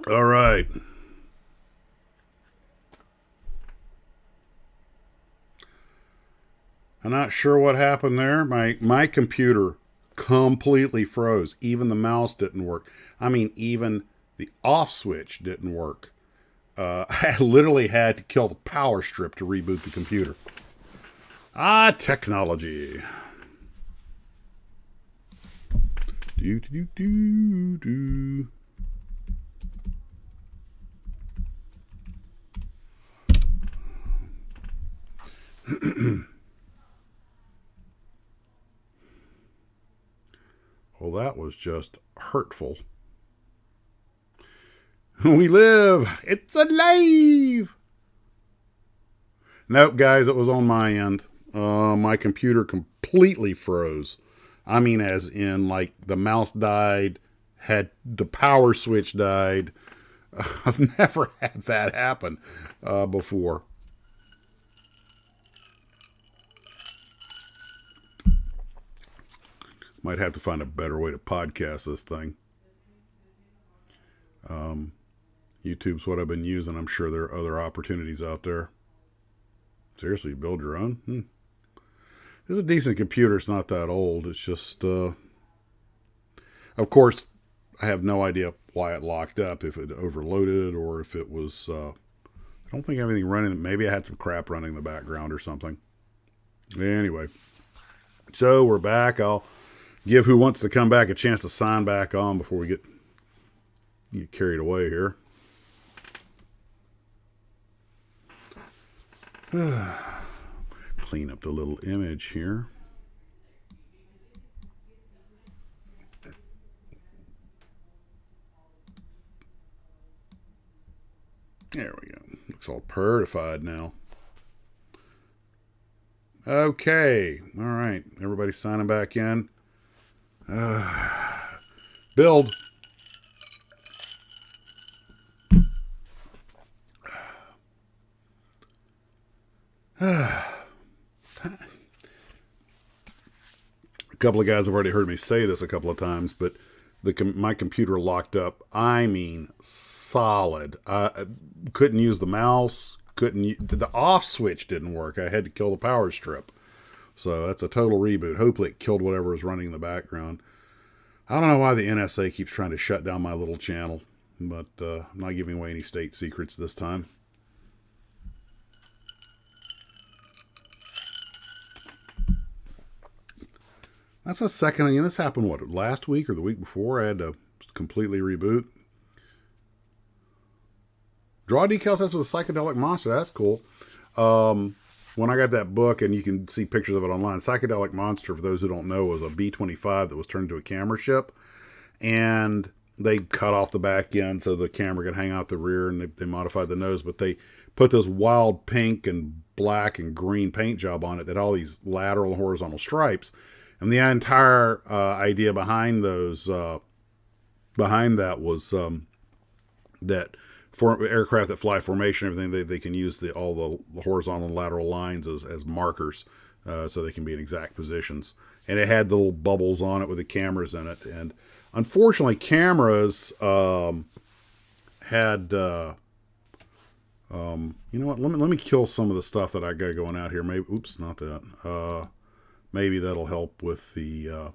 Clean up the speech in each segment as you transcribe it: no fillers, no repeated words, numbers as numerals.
All right. I'm not sure what happened there. My computer completely froze. Even the mouse didn't work. I mean, even the off switch didn't work. I literally had to kill the power strip to reboot the computer. Ah, technology. Do do do do do. Well, that was just hurtful. We live. It's alive. Nope, guys, it was on my end. My computer completely froze. I mean, as in, like, the mouse died, had the power switch died. I've never had that happen before. Might have to find a better way to podcast this thing. YouTube's what I've been using. I'm sure there are other opportunities out there. Seriously, build your own? This is a decent computer. It's not that old. It's just, of course, I have no idea why it locked up, if it overloaded or if it was, I don't think everything running. Maybe I had some crap running in the background or something. Anyway, so we're back. I'll give who wants to come back a chance to sign back on before we get carried away here. Clean up the little image here. There we go. Looks all purified now. Okay. All right. Everybody signing back in. Build. A couple of guys have already heard me say this a couple of times, but my computer locked up. I mean, solid. Couldn't use the mouse. The off switch didn't work. I had to kill the power strip. So that's a total reboot. Hopefully it killed whatever was running in the background. I don't know why the NSA keeps trying to shut down my little channel, but I'm not giving away any state secrets this time. That's a second. I mean, this happened, what, last week or the week before? I had to completely reboot. Draw decals, that's with a psychedelic monster. That's cool. When I got that book, and you can see pictures of it online, Psychedelic Monster, for those who don't know, was a B-25 that was turned into a camera ship. And they cut off the back end so the camera could hang out the rear, and they modified the nose. But they put this wild pink and black and green paint job on it that all these lateral and horizontal stripes. And the entire idea behind those, behind that was that for aircraft that fly formation, everything, they can use all the horizontal and lateral lines as markers, so they can be in exact positions. And it had the little bubbles on it with the cameras in it. And unfortunately, cameras had, you know what? Let me kill some of the stuff that I got going out here. Maybe, oops, not that. Maybe that'll help with the,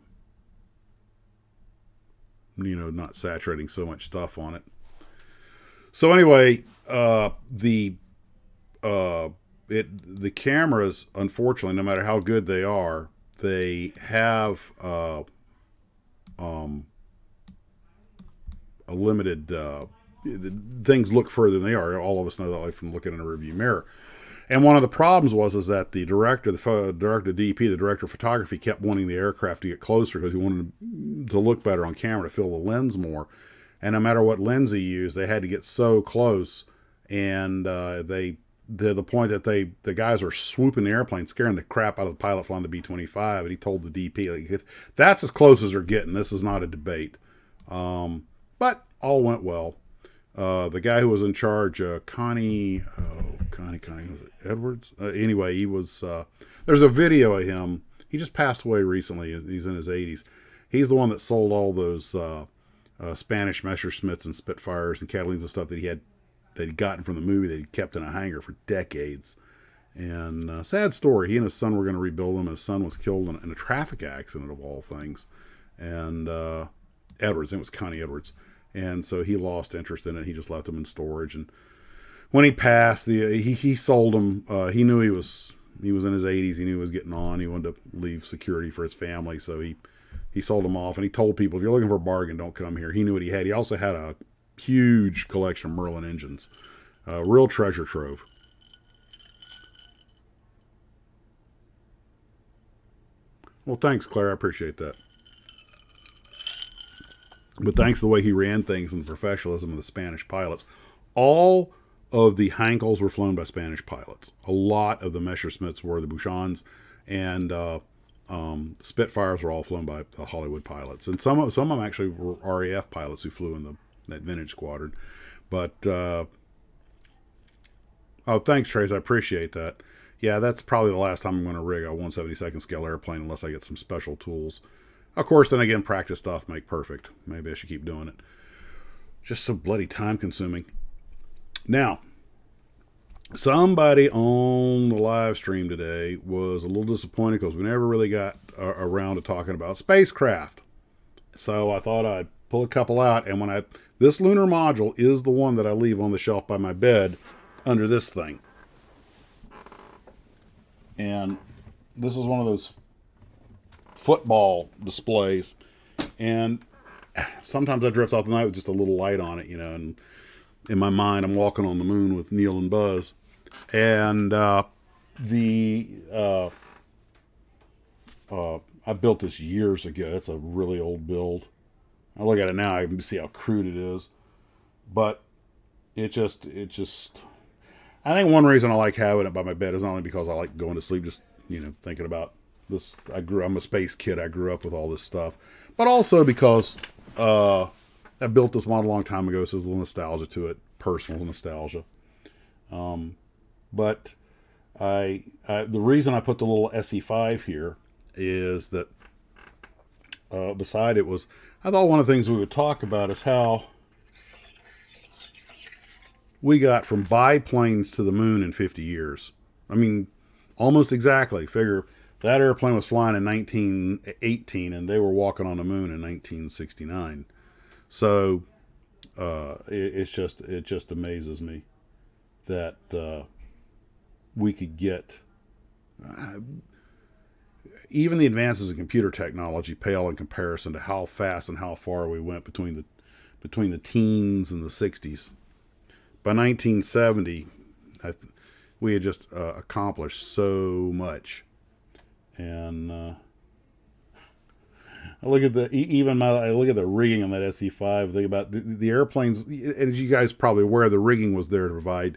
not saturating so much stuff on it. So anyway, the cameras, unfortunately, no matter how good they are, they have a limited. Things look further than they are. All of us know that, like, from looking in a rearview mirror. And one of the problems was that the director, the DP, the director of photography, kept wanting the aircraft to get closer because he wanted to look better on camera, to fill the lens more. And no matter what lens he used, they had to get so close, and they to the point that the guys were swooping the airplane, scaring the crap out of the pilot flying the B-25. And he told the DP, like, that's as close as they're getting. This is not a debate. But all went well. The guy who was in charge, Connie, was it Edwards? Anyway, he was, there's a video of him. He just passed away recently. He's in his 80s. He's the one that sold all those Spanish Messerschmitts and Spitfires and Catalines and stuff that he'd gotten from the movie that he'd kept in a hangar for decades. And sad story. He and his son were going to rebuild them. His son was killed in a traffic accident of all things. And Edwards, it was Connie Edwards. And so he lost interest in it. He just left them in storage. And when he passed, he sold them. He knew he was in his 80s. He knew he was getting on. He wanted to leave security for his family. So he sold them off. And he told people, if you're looking for a bargain, don't come here. He knew what he had. He also had a huge collection of Merlin engines. Real treasure trove. Well, thanks, Claire. I appreciate that. But thanks to the way he ran things and the professionalism of the Spanish pilots, all of the Hankels were flown by Spanish pilots. A lot of the Messerschmitts were, the Bouchons, and Spitfires were all flown by the Hollywood pilots. And some of them actually were RAF pilots who flew in that vintage squadron. But, oh, thanks, Trace. I appreciate that. Yeah, that's probably the last time I'm going to rig a 1/72nd scale airplane unless I get some special tools. Of course, then again, practice stuff make perfect. Maybe I should keep doing it. Just so bloody time consuming. Now, somebody on the live stream today was a little disappointed because we never really got around to talking about spacecraft. So I thought I'd pull a couple out, and this lunar module is the one that I leave on the shelf by my bed under this thing. And this is one of those football displays, and sometimes I drift off the night with just a little light on it, and in my mind I'm walking on the moon with Neil and Buzz. And I built this years ago. It's a really old build. I look at it now, I can see how crude it is, but it just I think one reason I like having it by my bed is not only because I like going to sleep just thinking about this. I'm a space kid. I grew up with all this stuff, but also because I built this model a long time ago, so there's a little nostalgia to it, personal nostalgia. But the reason I put the little SE5 here is that beside it was, I thought one of the things we would talk about is how we got from biplanes to the moon in 50 years. I mean, almost exactly. Figure that airplane was flying in 1918 and they were walking on the moon in 1969. So it just amazes me that we could get even the advances in computer technology pale in comparison to how fast and how far we went between the teens and the 60s. By 1970, we had just accomplished so much, and I look at the rigging on that SE5. Think about the airplanes, and as you guys probably aware, the rigging was there to provide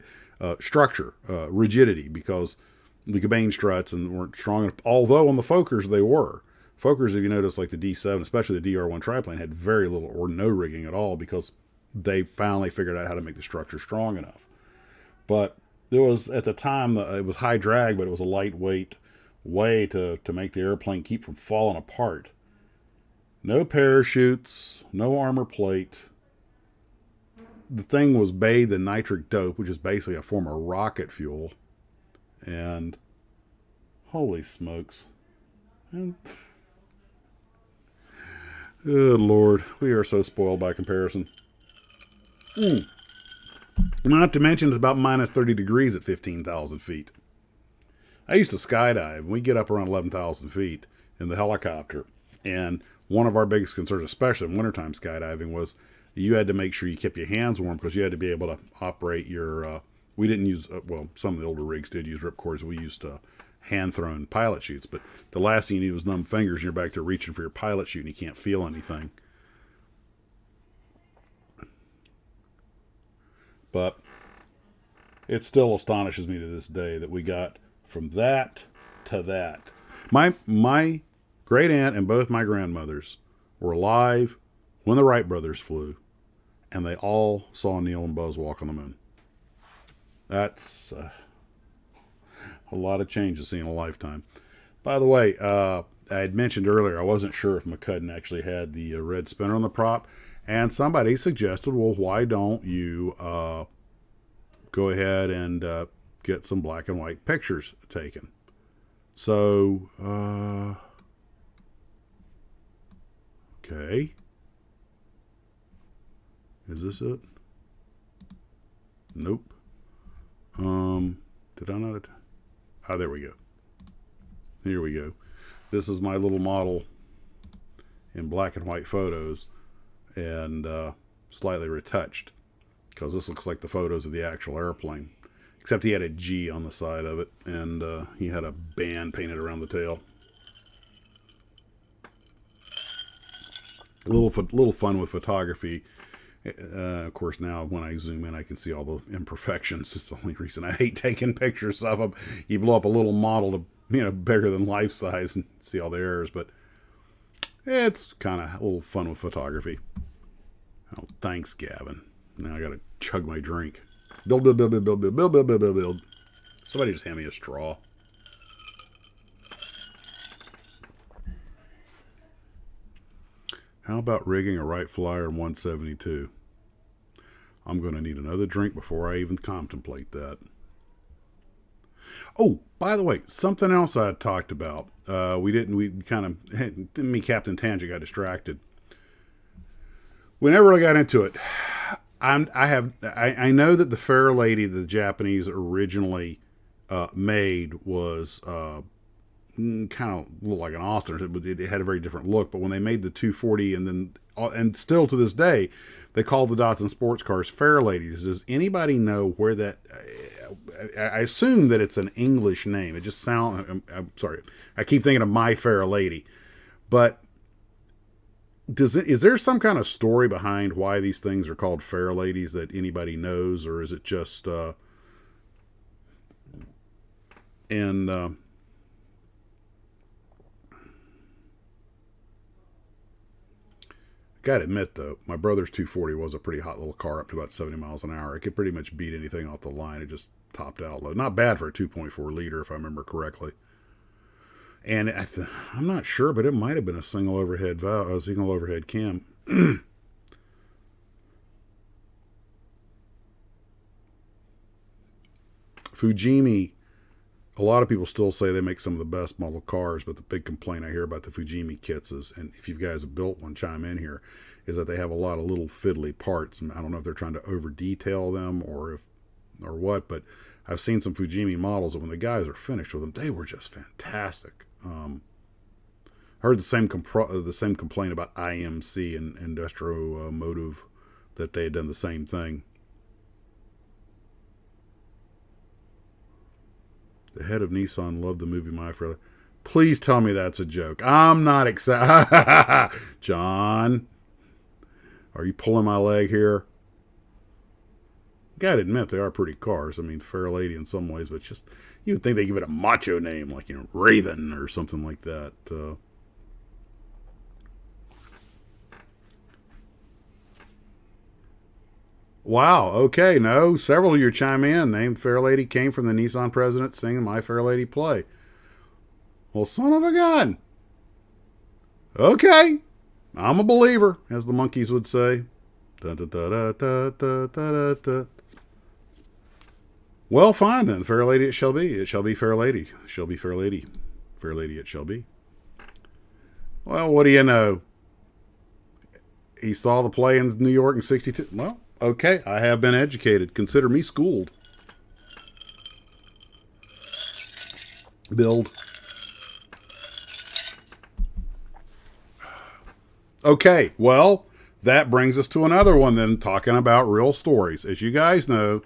structure, rigidity, because the Cobain struts weren't strong enough. Although on the Fokkers they were. Fokkers, if you notice, like the D7, especially the DR1 triplane, had very little or no rigging at all because they finally figured out how to make the structure strong enough. But there was, at the time, it was high drag, but it was a lightweight way to make the airplane keep from falling apart. No parachutes, no armor plate. The thing was bathed in nitric dope, which is basically a form of rocket fuel. And holy smokes. And, good Lord, we are so spoiled by comparison. Not to mention it's about minus 30 degrees at 15,000 feet. I used to skydive, and we get up around 11,000 feet in the helicopter. And one of our biggest concerns, especially in wintertime skydiving, was you had to make sure you kept your hands warm because you had to be able to operate your... we didn't use... some of the older rigs did use ripcords. We used hand-thrown pilot chutes. But the last thing you need was numb fingers, and you're back there reaching for your pilot chute, and you can't feel anything. But it still astonishes me to this day that we got from that to that. My great aunt and both my grandmothers were alive when the Wright brothers flew, and they all saw Neil and Buzz walk on the moon. That's a lot of change to see in a lifetime. By the way, I had mentioned earlier I wasn't sure if McCudden actually had the red spinner on the prop, And somebody suggested, well, why don't you go ahead and get some black and white pictures taken? So, okay. Is this it? Nope. Did I not? Oh, there we go. Here we go. This is my little model in black and white photos and slightly retouched, because this looks like the photos of the actual airplane, except he had a G on the side of it, and he had a band painted around the tail. A little fun with photography. Of course, now when I zoom in, I can see all the imperfections. It's the only reason I hate taking pictures of them. You blow up a little model to, bigger than life size and see all the errors, but it's kind of a little fun with photography. Oh, thanks, Gavin. Now I got to chug my drink. Build. Somebody just hand me a straw. How about rigging a Wright Flyer in 172? I'm going to need another drink before I even contemplate that. Oh, by the way, something else I talked about. Me, Captain Tangent, got distracted. Whenever I got into it, I know that the Fair Lady the Japanese originally made was kind of looked like an Austin. It had a very different look, but when they made the 240 and still to this day, they call the Datsun sports cars Fair Ladies. Does anybody know where that? I assume that it's an English name. It just sounds. I'm sorry. I keep thinking of My Fair Lady, but is there some kind of story behind why these things are called Fair Ladies that anybody knows, or is it just Gotta admit, though, my brother's 240 was a pretty hot little car up to about 70 miles an hour. It could pretty much beat anything off the line. It just topped out low. Not bad for a 2.4 liter, if I remember correctly. And I'm not sure, but it might have been a single overhead cam. Fujimi, a lot of people still say they make some of the best model cars, but the big complaint I hear about the Fujimi kits is, and if you guys have built one, chime in here, is that they have a lot of little fiddly parts. And I don't know if they're trying to over detail them or what, but I've seen some Fujimi models that when the guys are finished with them, they were just fantastic. I heard the same complaint about IMC and Industrial Motive, that they had done the same thing. The head of Nissan loved the movie My Fair Lady. Please tell me that's a joke. I'm not excited. John, are you pulling my leg here? Gotta admit, they are pretty cars. I mean, Fair Lady in some ways, but just, you would think they give it a macho name, like, Raven or something like that. Wow, okay, no, several of you chime in. Named Fair Lady came from the Nissan president singing My Fair Lady play. Well, son of a gun. Okay, I'm a believer, as the monkeys would say. Da, da, da, da, da, da, da. Well, fine then. Fair Lady it shall be. It shall be Fair Lady. It shall be Fair Lady. Fair Lady it shall be. Well, what do you know? He saw the play in New York in 62. Well, okay, I have been educated. Consider me schooled. Build. Okay, well, that brings us to another one then, talking about real stories. As you guys know,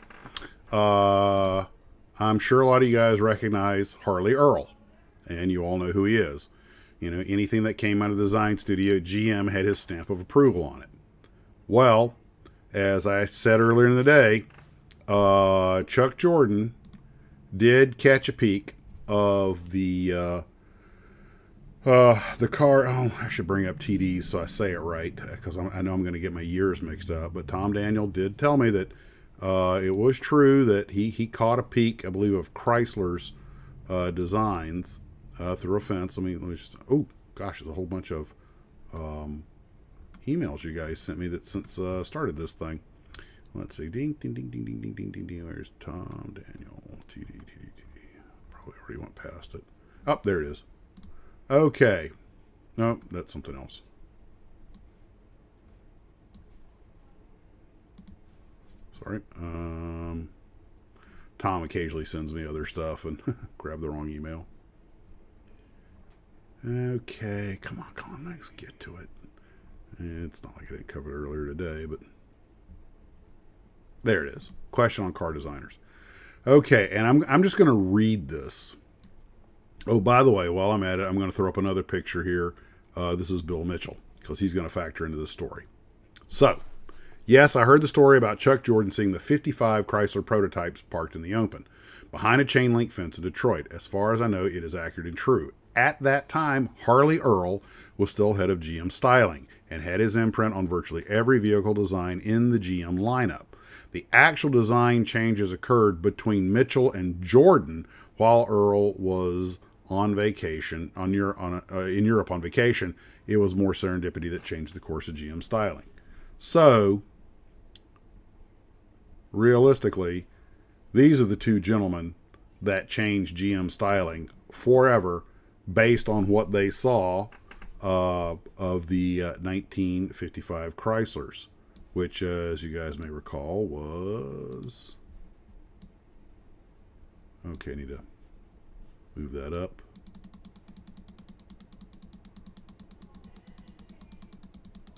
I'm sure a lot of you guys recognize Harley Earl, and you all know who he is. Anything that came out of the design studio, GM had his stamp of approval on it. Well, as I said earlier in the day, Chuck Jordan did catch a peek of the car. Oh, I should bring up TDs so I say it right, because I know I'm going to get my years mixed up. But Tom Daniel did tell me that it was true that he caught a peek, I believe, of Chrysler's designs through a fence. Oh gosh, there's a whole bunch of emails you guys sent me that since started this thing. Let's see. Ding, ding, ding, ding, ding, ding, ding, ding, ding. Where's Tom Daniel? TD, TD, TD. Probably already went past it. Oh, there it is. Okay. No, that's something else. Sorry. Tom occasionally sends me other stuff and grab the wrong email. Okay, come on, let's get to it. It's not like I didn't cover it earlier today, but there it is. Question on car designers. Okay, and I'm just going to read this. Oh, by the way, while I'm at it, I'm going to throw up another picture here. This is Bill Mitchell, because he's going to factor into this story. So, yes, I heard the story about Chuck Jordan seeing the 55 Chrysler prototypes parked in the open, behind a chain link fence in Detroit. As far as I know, it is accurate and true. At that time, Harley Earl was still head of GM styling and had his imprint on virtually every vehicle design in the GM lineup. The actual design changes occurred between Mitchell and Jordan while Earl was on vacation in Europe on vacation. It was more serendipity that changed the course of GM styling. So, realistically, these are the two gentlemen that changed GM styling forever based on what they saw of the 1955 Chryslers, which, as you guys may recall, was... Okay, I need to move that up.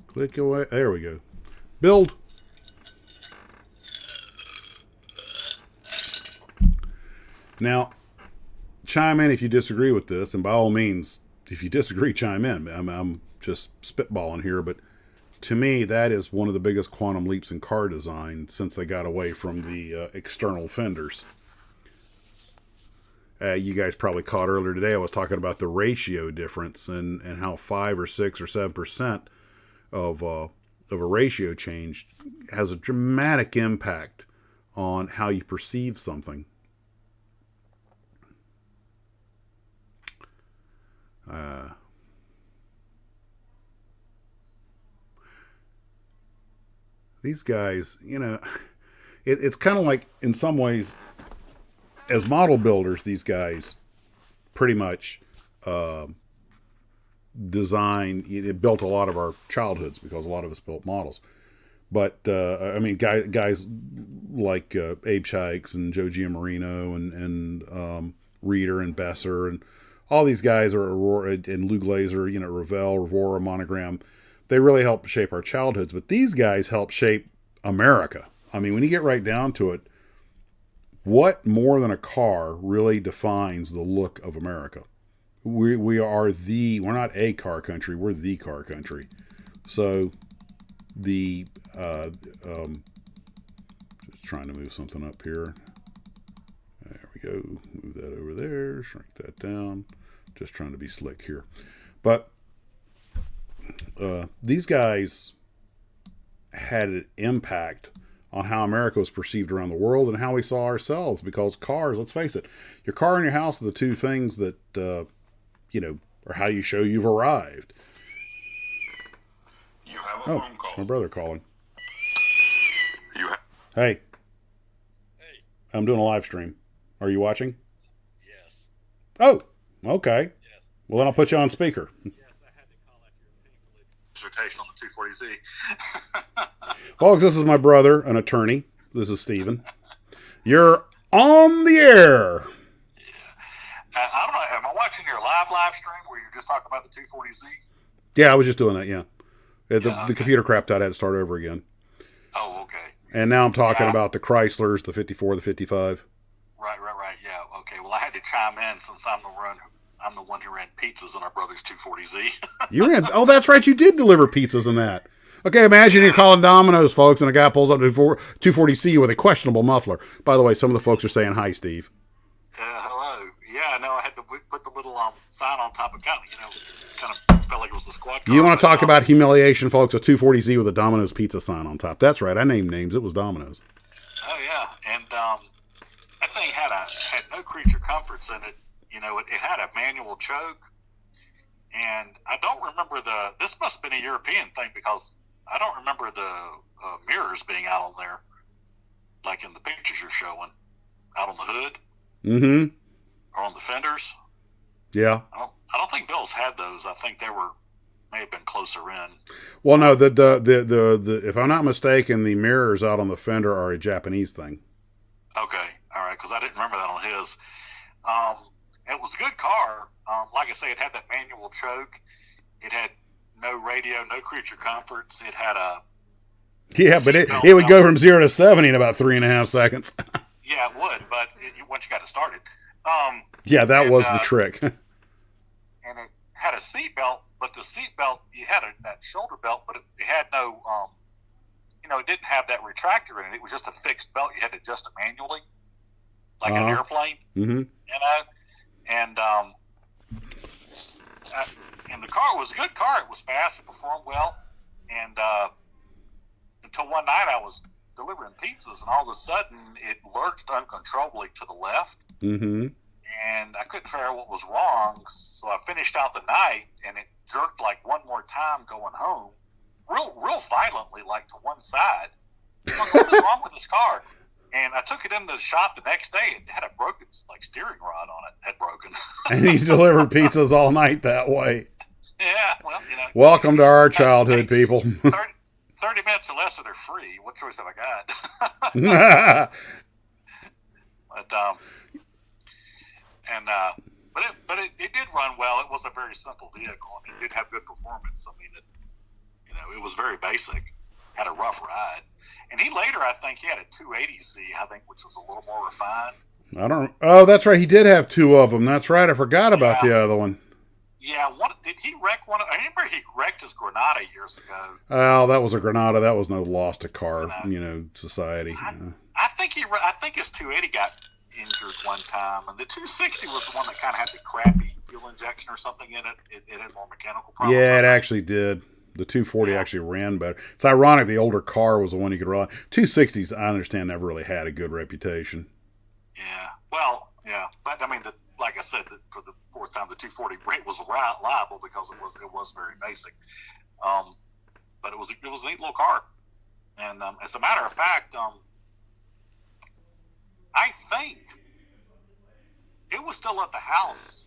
Click away. There we go. Build. Now, chime in if you disagree with this, and by all means, if you disagree, chime in. I'm just spitballing here, but to me, that is one of the biggest quantum leaps in car design since they got away from the external fenders. You guys probably caught earlier today, I was talking about the ratio difference and how 5 or 6 or 7% of a ratio change has a dramatic impact on how you perceive something. These guys, you know, it's kind of like, in some ways, as model builders, these guys pretty much it built a lot of our childhoods because a lot of us built models. But, I mean, guys like Abe Chikes and Joe Giammarino and Reeder and Besser and all these guys, are Aurora and Lou Glazer, you know, Revell, Aurora, Monogram. They really help shape our childhoods. But these guys help shape America. I mean, when you get right down to it, what more than a car really defines the look of America? We're not a car country, we're the car country. So just trying to move something up here. There we go. Move that over there, shrink that down. Just trying to be slick here. But these guys had an impact on how America was perceived around the world and how we saw ourselves, because cars, let's face it, your car and your house are the two things that, you know, are how you show you've arrived. You have a phone call. It's my brother calling. Hey. I'm doing a live stream. Are you watching? Yes. Oh, okay. Yes. Well, then I'll put you on speaker. Yes, I had to call after your painful dissertation on the 240Z. Folks, this is my brother, an attorney. This is Steven. You're on the air. Yeah. I don't know. Am I watching your live stream where you're just talking about the 240Z? Yeah, I was just doing that, yeah. The Okay. computer crapped out. I had to start over again. Oh, okay. And now I'm talking about the Chryslers, the 54, the 55. Right. Yeah. Okay. Well, I had to chime in since I'm the one who ran pizzas in our brother's 240Z. You ran? Oh, that's right. You did deliver pizzas in that. Okay, imagine you're calling Domino's, folks, and a guy pulls up to 240C with a questionable muffler. By the way, some of the folks are saying hi, Steve. Hello. Yeah, no, I had to put the little sign on top of it. You know, it kind of felt like it was a squad car. You want to talk about humiliation, folks? A 240Z with a Domino's pizza sign on top. That's right. I named names. It was Domino's. Oh, yeah. And that thing had no creature comforts in it. You know, it had a manual choke. And I don't remember this must have been a European thing because I don't remember the mirrors being out on there, like in the pictures you're showing, out on the hood. Mm-hmm. Or on the fenders. Yeah. I don't think Bill's had those. I think may have been closer in. Well, no, the if I'm not mistaken, the mirrors out on the fender are a Japanese thing. Okay, all right, because I didn't remember that on his. It was a good car. Like I say, it had that manual choke. It had no radio, no creature comforts. It had a but it would go from 0 to 70 in about 3.5 seconds. Yeah, it would, but once you got it started. Yeah, that was the trick. And it had a seat belt, but the seat belt, you had that shoulder belt, but it had no, it didn't have that retractor in it. It was just a fixed belt. You had to adjust it manually, like an airplane. Mm-hmm. And the car was a good car. It was fast. It performed well. And until one night I was delivering pizzas, and all of a sudden it lurched uncontrollably to the left. Mm-hmm. And I couldn't figure out what was wrong, so I finished out the night, and it jerked like one more time going home, real violently, like to one side. I'm like, what is wrong with this car? And I took it in the shop the next day. It had a broken steering rod on it. Had broken. And you delivered pizzas all night that way. Yeah, well, Welcome to our childhood, people. 30 minutes or less, or they're free. What choice have I got? But it did run well. It was a very simple vehicle, and it did have good performance. I mean, it was very basic. Had a rough ride, and he later, I think, he had a 280Z, I think, which was a little more refined. Oh, that's right. He did have two of them. That's right. I forgot about the other one. Yeah, did he wreck one? I remember he wrecked his Granada years ago. Oh, that was a Granada. That was no loss to car, society. I think his 280 got injured one time, and the 260 was the one that kind of had the crappy fuel injection or something in it. It had more mechanical problems. Yeah, it actually did. The 240 actually ran better. It's ironic the older car was the one you could rely on. 260s, I understand, never really had a good reputation. Yeah, well, yeah, but I mean, like I said, for the fourth time, the 240 rate was liable because it was very basic. But it was a neat little car, and as a matter of fact, I think it was still at the house.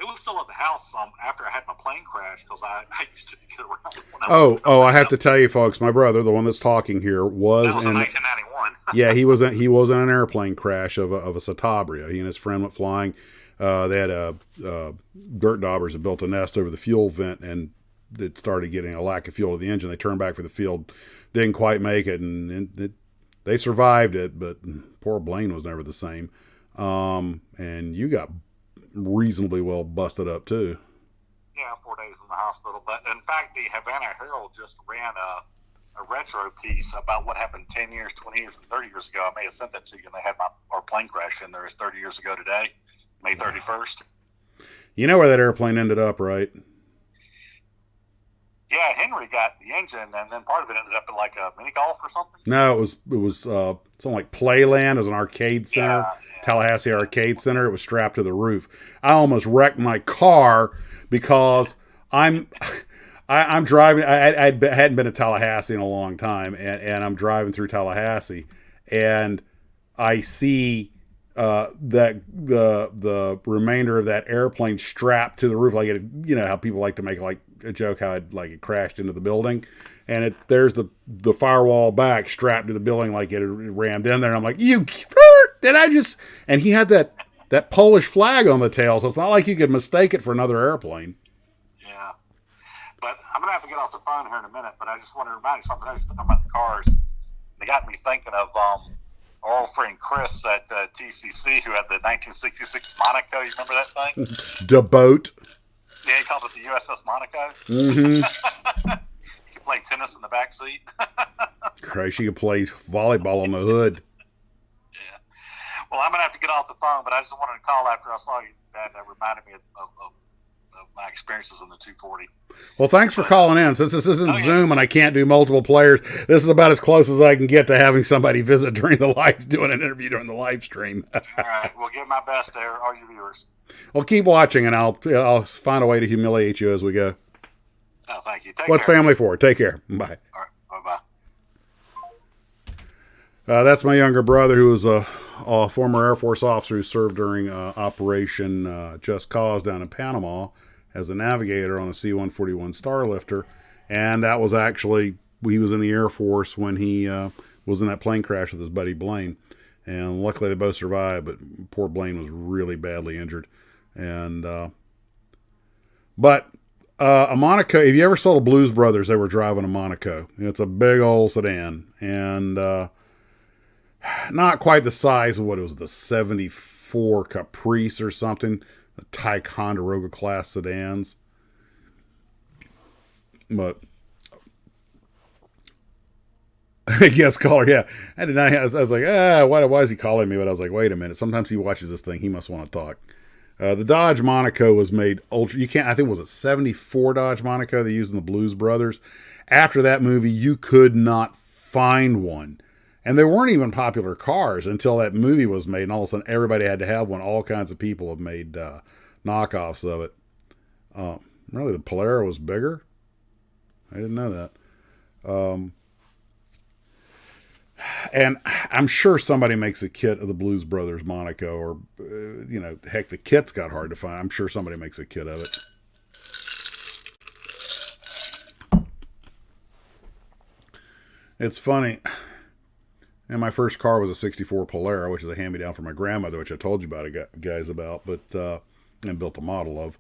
It was still at the house after I had my plane crash because I used to get around. I have to tell you, folks, my brother, the one that's talking here, was in 1991. Yeah, he was in an airplane crash of a Satabria. He and his friend went flying. They had dirt daubers that built a nest over the fuel vent, and it started getting a lack of fuel to the engine. They turned back for the field, didn't quite make it, and they survived it, but poor Blaine was never the same. And you got reasonably well busted up too. Yeah, 4 days in the hospital. But in fact, the Havana Herald just ran a retro piece about what happened 10 years, 20 years, and 30 years ago. I may have sent that to you, and they had our plane crash in there. It's 30 years ago today, May 31st. You know where that airplane ended up, right? Yeah, Henry got the engine, and then part of it ended up in like a mini golf or something. No, it was something like Playland. It was an arcade center. Yeah. Tallahassee Arcade Center. It was strapped to the roof. I almost wrecked my car because I'm driving. I hadn't been to Tallahassee in a long time, and I'm driving through Tallahassee, and I see that the remainder of that airplane strapped to the roof, like how people like to make like a joke how it crashed into the building, and there's the firewall back strapped to the building like it rammed in there. And I'm like, did I just? And he had that Polish flag on the tail, so it's not like you could mistake it for another airplane. Yeah, but I'm gonna have to get off the phone here in a minute. But I just want to remind you something else about the cars. They got me thinking of our old friend Chris at TCC, who had the 1966 Monaco. You remember that thing? The boat. Yeah, he called it the USS Monaco. Mm-hmm. You could play tennis in the back seat. Christ, you could play volleyball on the hood. Yeah. Well, I'm going to have to get off the phone, but I just wanted to call after I saw you. That reminded me of my experiences in the 240. Well, thanks for calling in. Since this isn't Oh, yeah. Zoom and I can't do multiple players, this is about as close as I can get to having somebody visit during the live, doing an interview during the live stream. All right, we'll give my best there, all your viewers. Well, keep watching, and I'll find a way to humiliate you as we go. Oh, thank you. Take What's care. family for? Take care. Bye. All right, bye-bye. That's my younger brother, who was a former Air Force officer who served during Operation Just Cause down in Panama as a navigator on a C-141 Starlifter. And that was actually, he was in the Air Force when he was in that plane crash with his buddy Blaine. And luckily they both survived, but poor Blaine was really badly injured. And a Monaco, if you ever saw the Blues Brothers, they were driving a Monaco. It's a big old sedan. And not quite the size of what it was, the 74 Caprice or something, the Ticonderoga class sedans. But guest caller, yeah. I did not. I was like, why is he calling me? But I was like, wait a minute. Sometimes he watches this thing. He must want to talk. The Dodge Monaco was made ultra. You can't. I think it was a 74 Dodge Monaco they used in the Blues Brothers. After that movie, you could not find one. And they weren't even popular cars until that movie was made, and all of a sudden everybody had to have one. All kinds of people have made knockoffs of it. Really, the Polara was bigger? I didn't know that. And I'm sure somebody makes a kit of the Blues Brothers Monaco, or, heck, the kit's got hard to find. I'm sure somebody makes a kit of it. It's funny. And my first car was a 64 Polara, which is a hand-me-down from my grandmother, which I told you about, guys, about, and built a model of.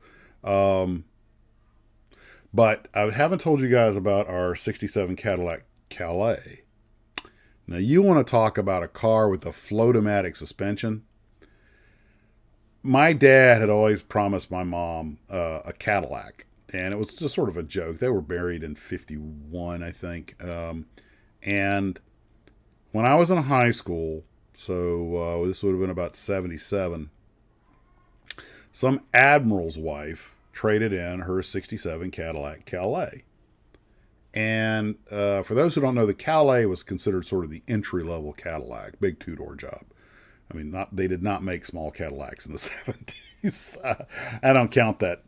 But I haven't told you guys about our 67 Cadillac Calais. Now, you want to talk about a car with a float-o-matic suspension? My dad had always promised my mom a Cadillac, and it was just sort of a joke. They were married in 51, I think. And when I was in high school, so this would have been about 77, some admiral's wife traded in her 67 Cadillac Calais. And for those who don't know, the Calais was considered sort of the entry-level Cadillac, big two-door job. I mean, they did not make small Cadillacs in the 70s. I don't count that,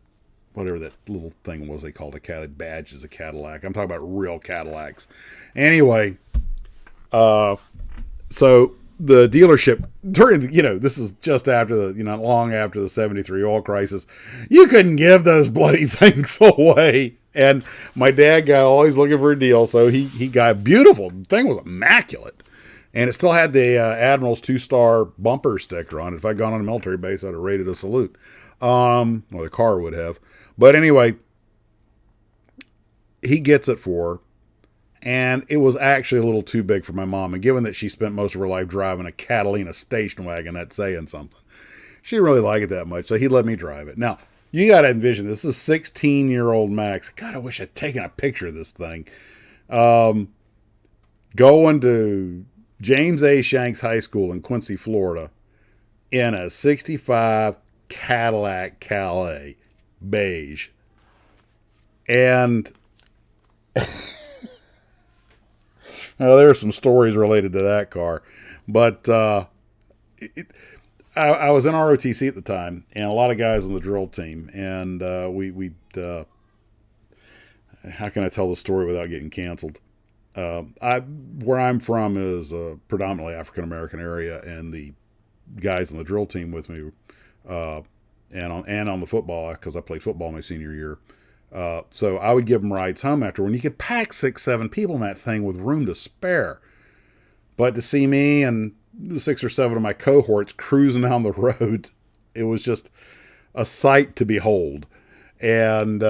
whatever that little thing was they called a Cadillac, badge as a Cadillac. I'm talking about real Cadillacs. Anyway, so the dealership during this is just after the long after the 73 oil crisis, you couldn't give those bloody things away, and my dad got always looking for a deal, so he got a beautiful thing. Was immaculate, and it still had the Admiral's 2-star bumper sticker on it. If I'd gone on a military base, I'd have rated a salute, or the car would have. But anyway, he gets it for her. And it was actually a little too big for my mom. And given that she spent most of her life driving a Catalina station wagon, that's saying something. She didn't really like it that much, so he let me drive it. Now, you got to envision, this is 16-year-old Max. God, I wish I'd taken a picture of this thing. Going to James A. Shanks High School in Quincy, Florida, in a 65 Cadillac Calais, beige. And now, there are some stories related to that car, but I was in ROTC at the time, and a lot of guys on the drill team, and how can I tell the story without getting canceled? Where I'm from is a predominantly African American area, and the guys on the drill team with me, and on the football, because I played football my senior year. So I would give them rides home after, when you could pack 6-7 people in that thing with room to spare. But to see me and 6 or 7 of my cohorts cruising down the road, it was just a sight to behold. And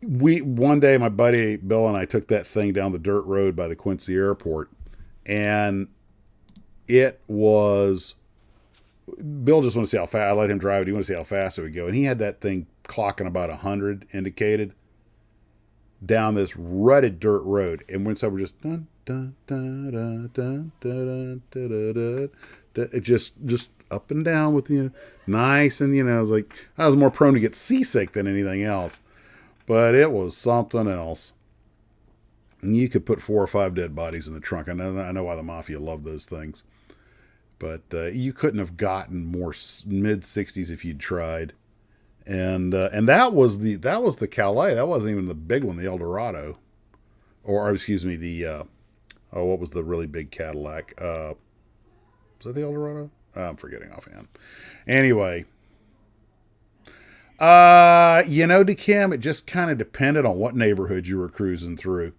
one day, my buddy Bill and I took that thing down the dirt road by the Quincy airport, and it was, Bill just wanted to see how fast. I let him drive it. He wanted to see how fast it would go, and he had that thing clocking about 100 indicated down this rutted dirt road, and when we're just dun, dun, dun, dun, dun, dun, dun, dun, dun, it just up and down with nice, and I was like, I was more prone to get seasick than anything else. But it was something else. And you could put 4 or 5 dead bodies in the trunk. I know why the mafia loved those things. But you couldn't have gotten more mid 60s if you'd tried. And that was the Calais. That wasn't even the big one, the Eldorado, or excuse me, the what was the really big Cadillac? Was that the Eldorado? I'm forgetting offhand. Anyway, DeKim, it just kind of depended on what neighborhood you were cruising through.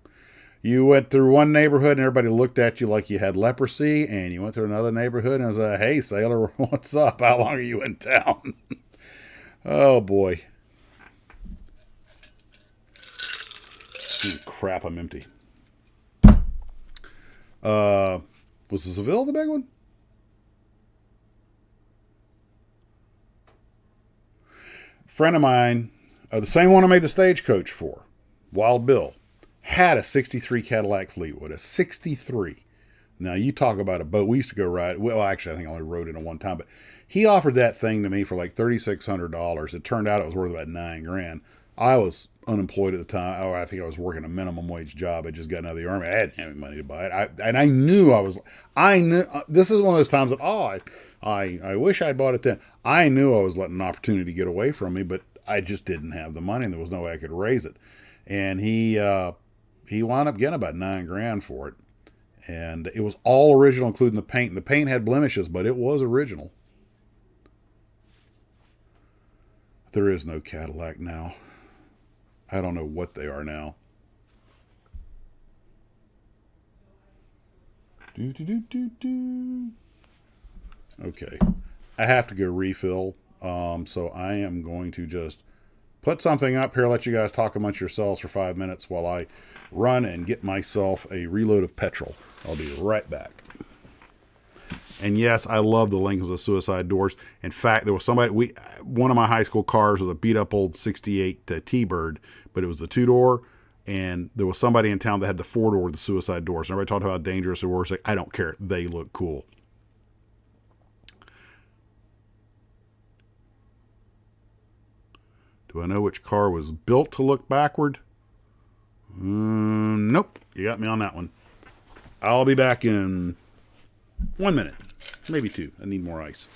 You went through one neighborhood and everybody looked at you like you had leprosy, and you went through another neighborhood and it was like, hey, sailor, what's up? How long are you in town? Oh, boy. Crap, I'm empty. Was the Seville the big one? Friend of mine, the same one I made the stagecoach for, Wild Bill, had a 63 Cadillac Fleetwood, a 63. Now, you talk about a boat. We used to go ride. Well, actually, I think I only rode it one time, but he offered that thing to me for like $3,600. It turned out it was worth about $9,000. I was unemployed at the time. Oh, I think I was working a minimum wage job. I just got out of the army. I hadn't had any money to buy it. I knew this is one of those times that, I wish I'd bought it then. I knew I was letting an opportunity get away from me, but I just didn't have the money and there was no way I could raise it. And he wound up getting about $9,000 for it. And it was all original, including the paint. And the paint had blemishes, but it was original. There is no Cadillac now. I don't know what they are now. Okay. I have to go refill. So I am going to just put something up here, let you guys talk amongst yourselves for 5 minutes while I run and get myself a reload of petrol. I'll be right back. And yes, I love the Lincolns with suicide doors. In fact, there was one of my high school cars was a beat up old 68 T-Bird, but it was the 2-door. And there was somebody in town that had the 4-door with the suicide doors. And everybody talked about how dangerous they were. Like, I don't care. They look cool. Do I know which car was built to look backward? Nope. You got me on that one. I'll be back in 1 minute. Maybe 2. I need more ice.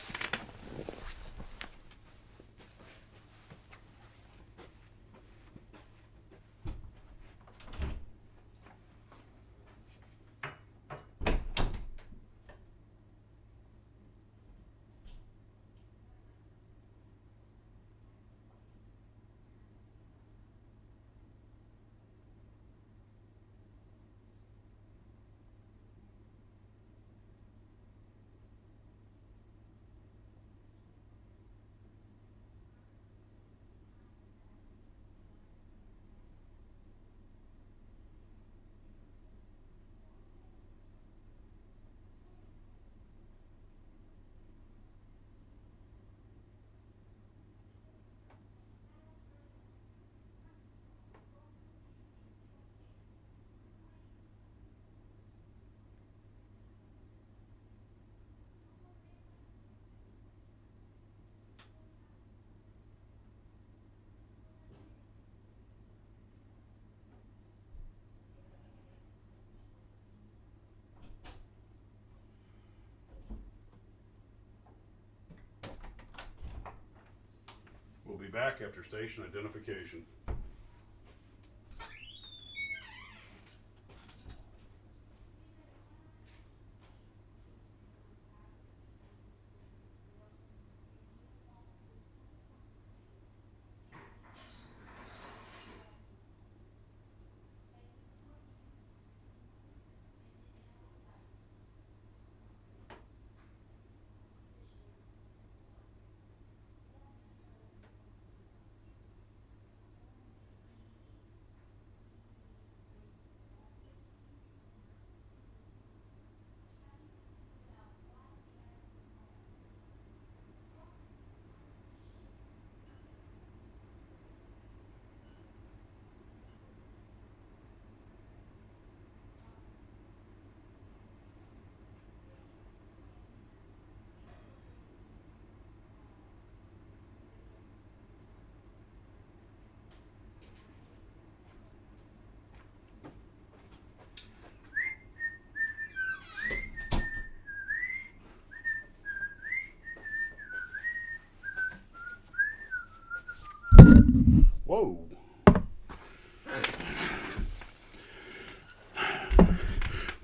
We'll be back after station identification.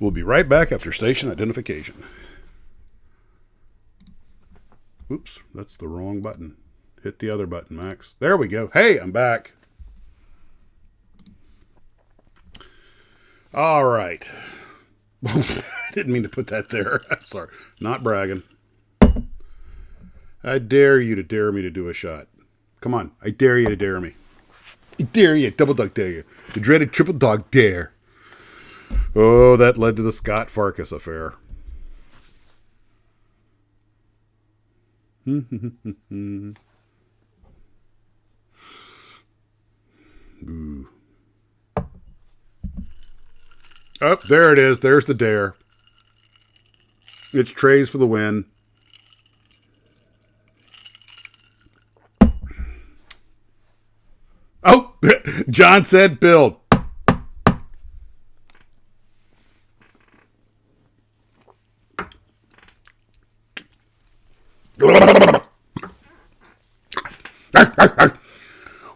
We'll be right back after station identification. Oops, that's the wrong button. Hit the other button, Max. There we go. Hey, I'm back. All right. I didn't mean to put that there. Sorry. Not bragging. I dare you to dare me to do a shot. Come on. I dare you to dare me. I dare you. Double dog dare you. The dreaded triple dog dare. Oh, that led to the Scott Farkas affair. Ooh. Oh, there it is. There's the dare. It's trays for the win. Oh, John said build.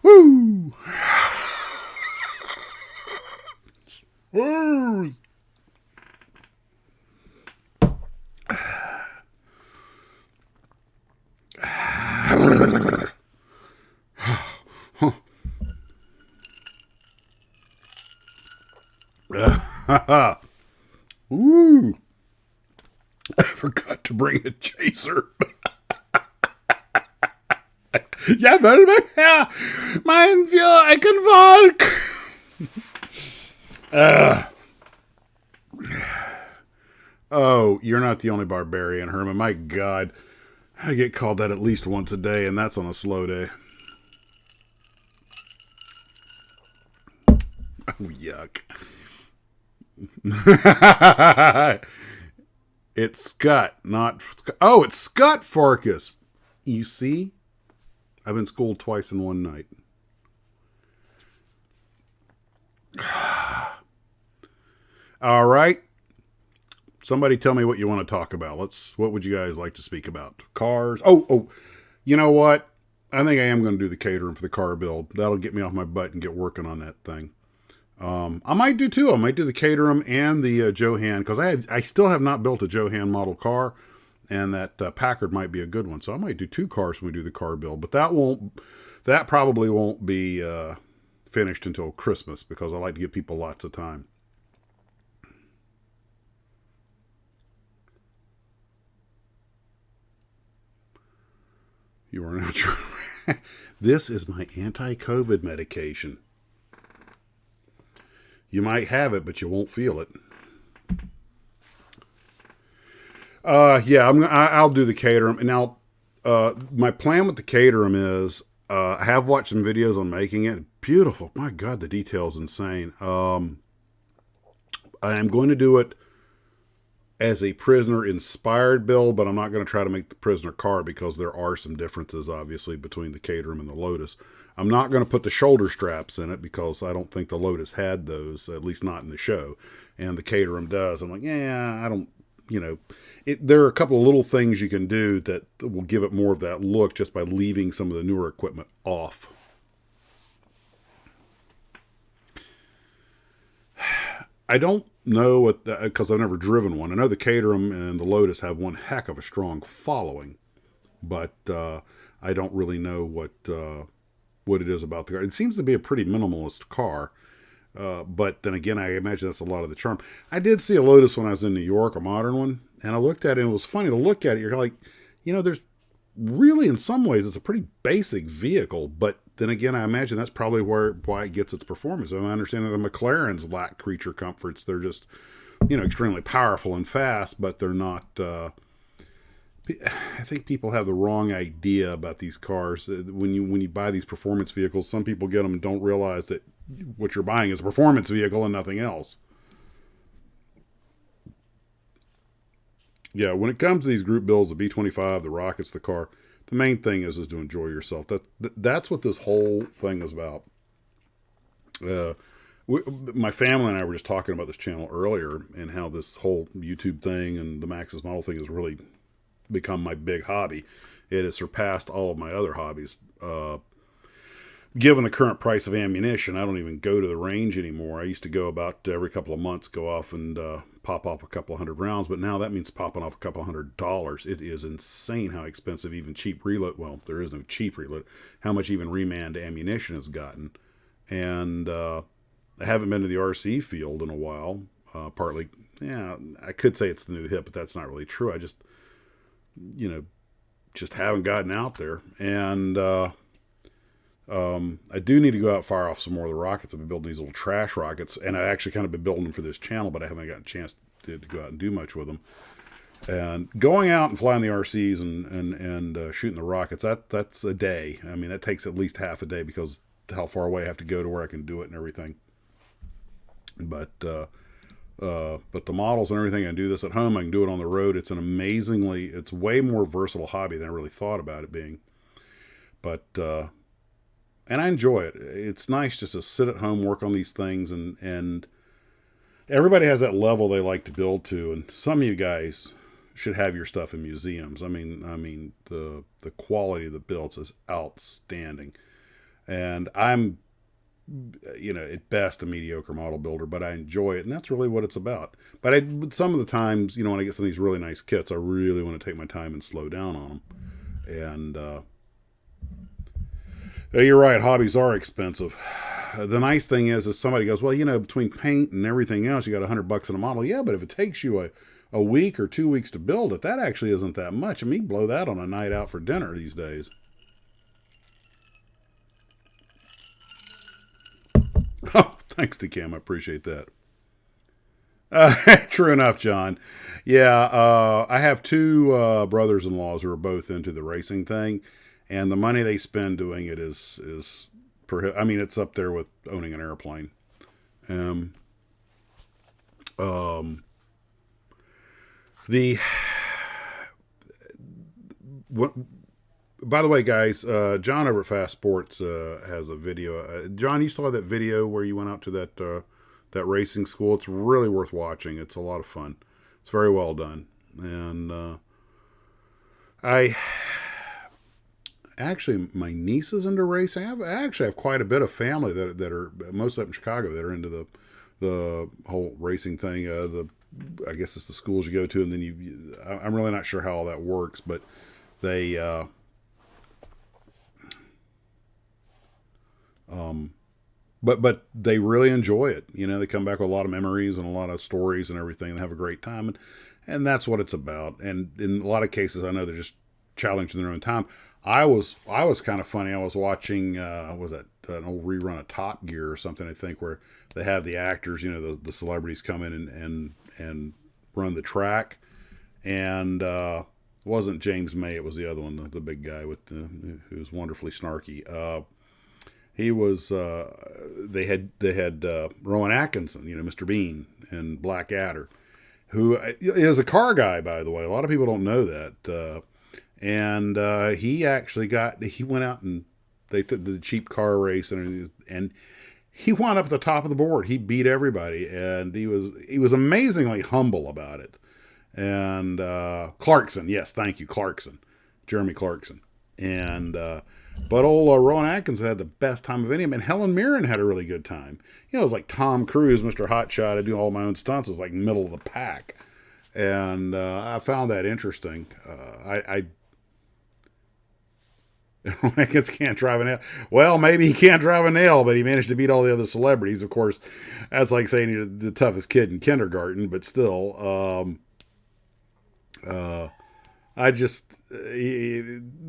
Woo. Woo. Ooh. I forgot to bring a chaser. Ja, mein Herr, mein wir Eckenwalk. Oh, you're not the only barbarian, Herman. My God. I get called that at least once a day, and that's on a slow day. Oh, yuck. It's Scott, not... Oh, it's Scott Farkas. You see? I've been schooled twice in one night. All right. Somebody tell me what you want to talk about. What would you guys like to speak about? Cars? Oh, you know what? I think I am going to do the catering for the car build. That'll get me off my butt and get working on that thing. I might do two. I might do the Caterham and the Johan, because I still have not built a Johan model car, and that Packard might be a good one. So I might do two cars when we do the car build, but that probably won't be finished until Christmas, because I like to give people lots of time. You are not sure. This is my anti-COVID medication. You might have it, but you won't feel it. Yeah, I'll do the Caterham. And now, my plan with the Caterham is, I have watched some videos on making it. Beautiful. My God, the detail's insane. I am going to do it as a Prisoner-inspired build, but I'm not going to try to make the Prisoner car, because there are some differences, obviously, between the Caterham and the Lotus. I'm not going to put the shoulder straps in it, because I don't think the Lotus had those, at least not in the show, and the Caterham does. I'm like, yeah, I don't, there are a couple of little things you can do that will give it more of that look just by leaving some of the newer equipment off. I don't know what, because I've never driven one. I know the Caterham and the Lotus have one heck of a strong following, but I don't really know what it is about the car. It seems to be a pretty minimalist car, but then again, I imagine that's a lot of the charm. I did see a Lotus when I was in New York, a modern one, and I looked at it, and it was funny to look at it. You're like, there's really, in some ways, it's a pretty basic vehicle, but then again, I imagine that's probably why it gets its performance. I understand that the McLarens lack creature comforts. They're just, extremely powerful and fast, but they're not, I think people have the wrong idea about these cars. When you buy these performance vehicles, some people get them and don't realize that what you're buying is a performance vehicle and nothing else. Yeah, when it comes to these group builds, the B-25, the Rockets, the car, the main thing is to enjoy yourself. That's what this whole thing is about. My family and I were just talking about this channel earlier, and how this whole YouTube thing and the Maxsmodels thing has really become my big hobby. It has surpassed all of my other hobbies. Given the current price of ammunition, I don't even go to the range anymore. I used to go about every couple of months, go off and pop off a couple hundred rounds, but now that means popping off a couple $100. It is insane how expensive even cheap reload. Well, there is no cheap reload. How much even remand ammunition has gotten, and I haven't been to the RC field in a while. Partly, yeah, I could say it's the new hip, but that's not really true. I just, just haven't gotten out there, and I do need to go out and fire off some more of the rockets. I've been building these little trash rockets, and I actually kind of been building them for this channel, but I haven't gotten a chance to go out and do much with them. And going out and flying the RCs and shooting the rockets, that's a day. I mean, that takes at least half a day because how far away I have to go to where I can do it and everything. But the models and everything, I can do this at home. I can do it on the road. It's it's way more versatile hobby than I really thought about it being. But and I enjoy it. It's nice just to sit at home, work on these things, and everybody has that level they like to build to. And some of you guys should have your stuff in museums. I mean, the quality of the builds is outstanding. And I'm, at best a mediocre model builder, but I enjoy it, and that's really what it's about. But some of the times, when I get some of these really nice kits, I really want to take my time and slow down on them. And you're right, hobbies are expensive. The nice thing is somebody goes, well, between paint and everything else, you got $100 in a model. Yeah, but if it takes you a week or 2 weeks to build it, that actually isn't that much. I mean, blow that on a night out for dinner these days. Oh, thanks to Cam. I appreciate that. True enough, John. Yeah, I have two brothers-in-laws who are both into the racing thing, and the money they spend doing it is it's up there with owning an airplane. By the way, guys, John over at Fast Sports has a video. John, you saw that video where you went out to that racing school. It's really worth watching. It's a lot of fun. It's very well done. And my niece is into racing. I actually have quite a bit of family that are mostly up in Chicago that are into the whole racing thing. I guess it's the schools you go to, and then I'm really not sure how all that works, but they but they really enjoy it. They come back with a lot of memories and a lot of stories and everything, and have a great time, and that's what it's about. And in a lot of cases, I know they're just challenging their own time. I was kind of funny. I was watching was that an old rerun of Top Gear or something, I think, where they have the actors, the celebrities come in and run the track, and it wasn't James May, it was the other one, the big guy who's wonderfully snarky. He was they had Rowan Atkinson, Mr. Bean, and Blackadder, who is a car guy, by the way. A lot of people don't know that. And he actually he went out and they took the cheap car race, and he wound up at the top of the board. He beat everybody, and he was amazingly humble about it. And Clarkson, yes, thank you, Clarkson, Jeremy Clarkson. And but old Rowan Atkinson had the best time of any of them, and Helen Mirren had a really good time. It was like Tom Cruise, Mr. Hotshot. I do all my own stunts. It was like middle of the pack, and I found that interesting. Rowan Atkinson can't drive a nail. Well, maybe he can't drive a nail, but he managed to beat all the other celebrities. Of course, that's like saying you're the toughest kid in kindergarten, but still,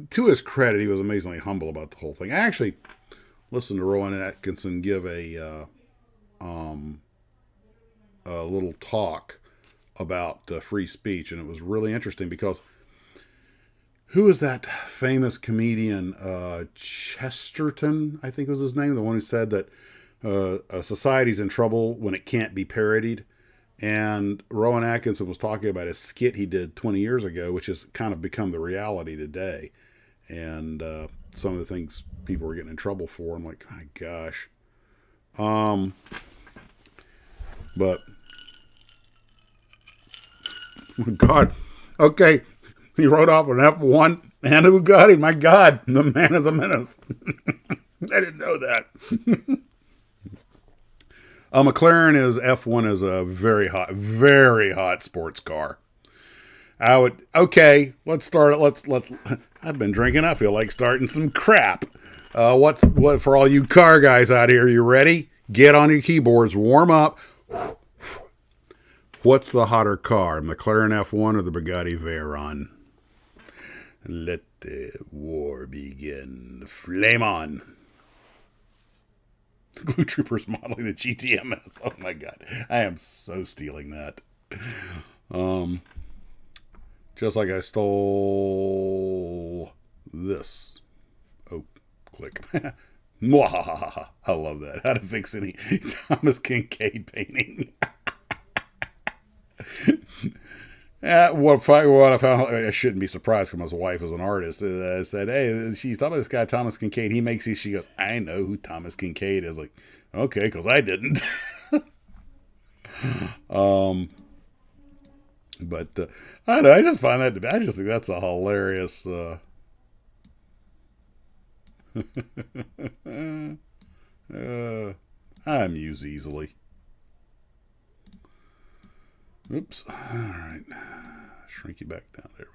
to his credit, he was amazingly humble about the whole thing. I actually listened to Rowan Atkinson give a little talk about free speech, and it was really interesting because who is that famous comedian, Chesterton, I think was his name, the one who said that a society's in trouble when it can't be parodied. And Rowan Atkinson was talking about a skit he did 20 years ago, which has kind of become the reality today. And some of the things people were getting in trouble for. I'm like, my gosh. But, God. Okay. He wrote off an F1 and a Bugatti. My God. The man is a menace. I didn't know that. A McLaren is F1 is a very hot sports car. Let's start. I've been drinking. I feel like starting some crap. What for all you car guys out here? You ready? Get on your keyboards. Warm up. What's the hotter car, McLaren F1 or the Bugatti Veyron? Let the war begin. Flame on. Glue Troopers modeling the GTMS. Oh my god, I am so stealing that. Just like I stole this. Oh, click. I love that. How to fix any Thomas Kincaid painting. What I found, I shouldn't be surprised because my wife is an artist. I said, hey, she's talking about this guy, Thomas Kincaid. He makes these. She goes, I know who Thomas Kincaid is. Like, okay, because I didn't. But I don't know. I just find that I just think that's a hilarious. I amuse easily. Oops. All right. Shrink you back down. There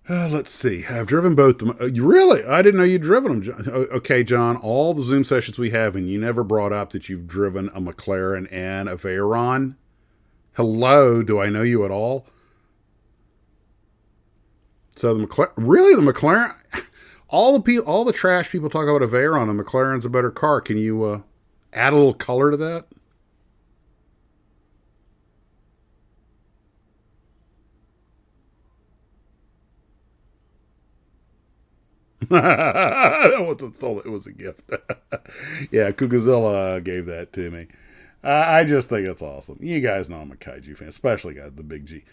we go. Let's see. I've driven both them. You really? I didn't know you'd driven them. John. Okay, John. All the Zoom sessions we have, and you never brought up that you've driven a McLaren and a Veyron. Hello. Do I know you at all? So the McLaren. Really, the McLaren. All the trash people talk about a Veyron. A McLaren's a better car. Can you add a little color to that? I wasn't told it was a gift. Yeah, Kukazilla gave that to me. I just think it's awesome. You guys know I'm a kaiju fan, especially guys the big G.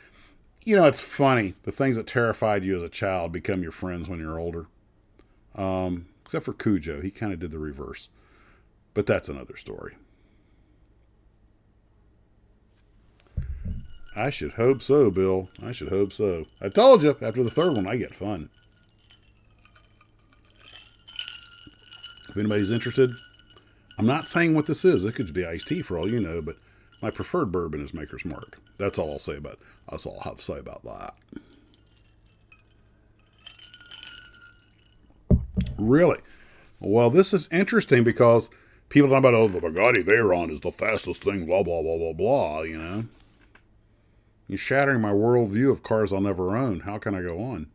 You know, it's funny. The things that terrified you as a child become your friends when you're older. Except for Cujo. He kind of did the reverse. But that's another story. I should hope so, Bill. I should hope so. I told you, after the third one, I get fun. If anybody's interested, I'm not saying what this is. It could be iced tea for all you know, but my preferred bourbon is Maker's Mark. That's all I'll say about. That's all I'll have to say about that. Really? Well, this is interesting because people talk about, oh, the Bugatti Veyron is the fastest thing, blah, blah, blah, blah, blah, you know. You're shattering my worldview of cars I'll never own. How can I go on?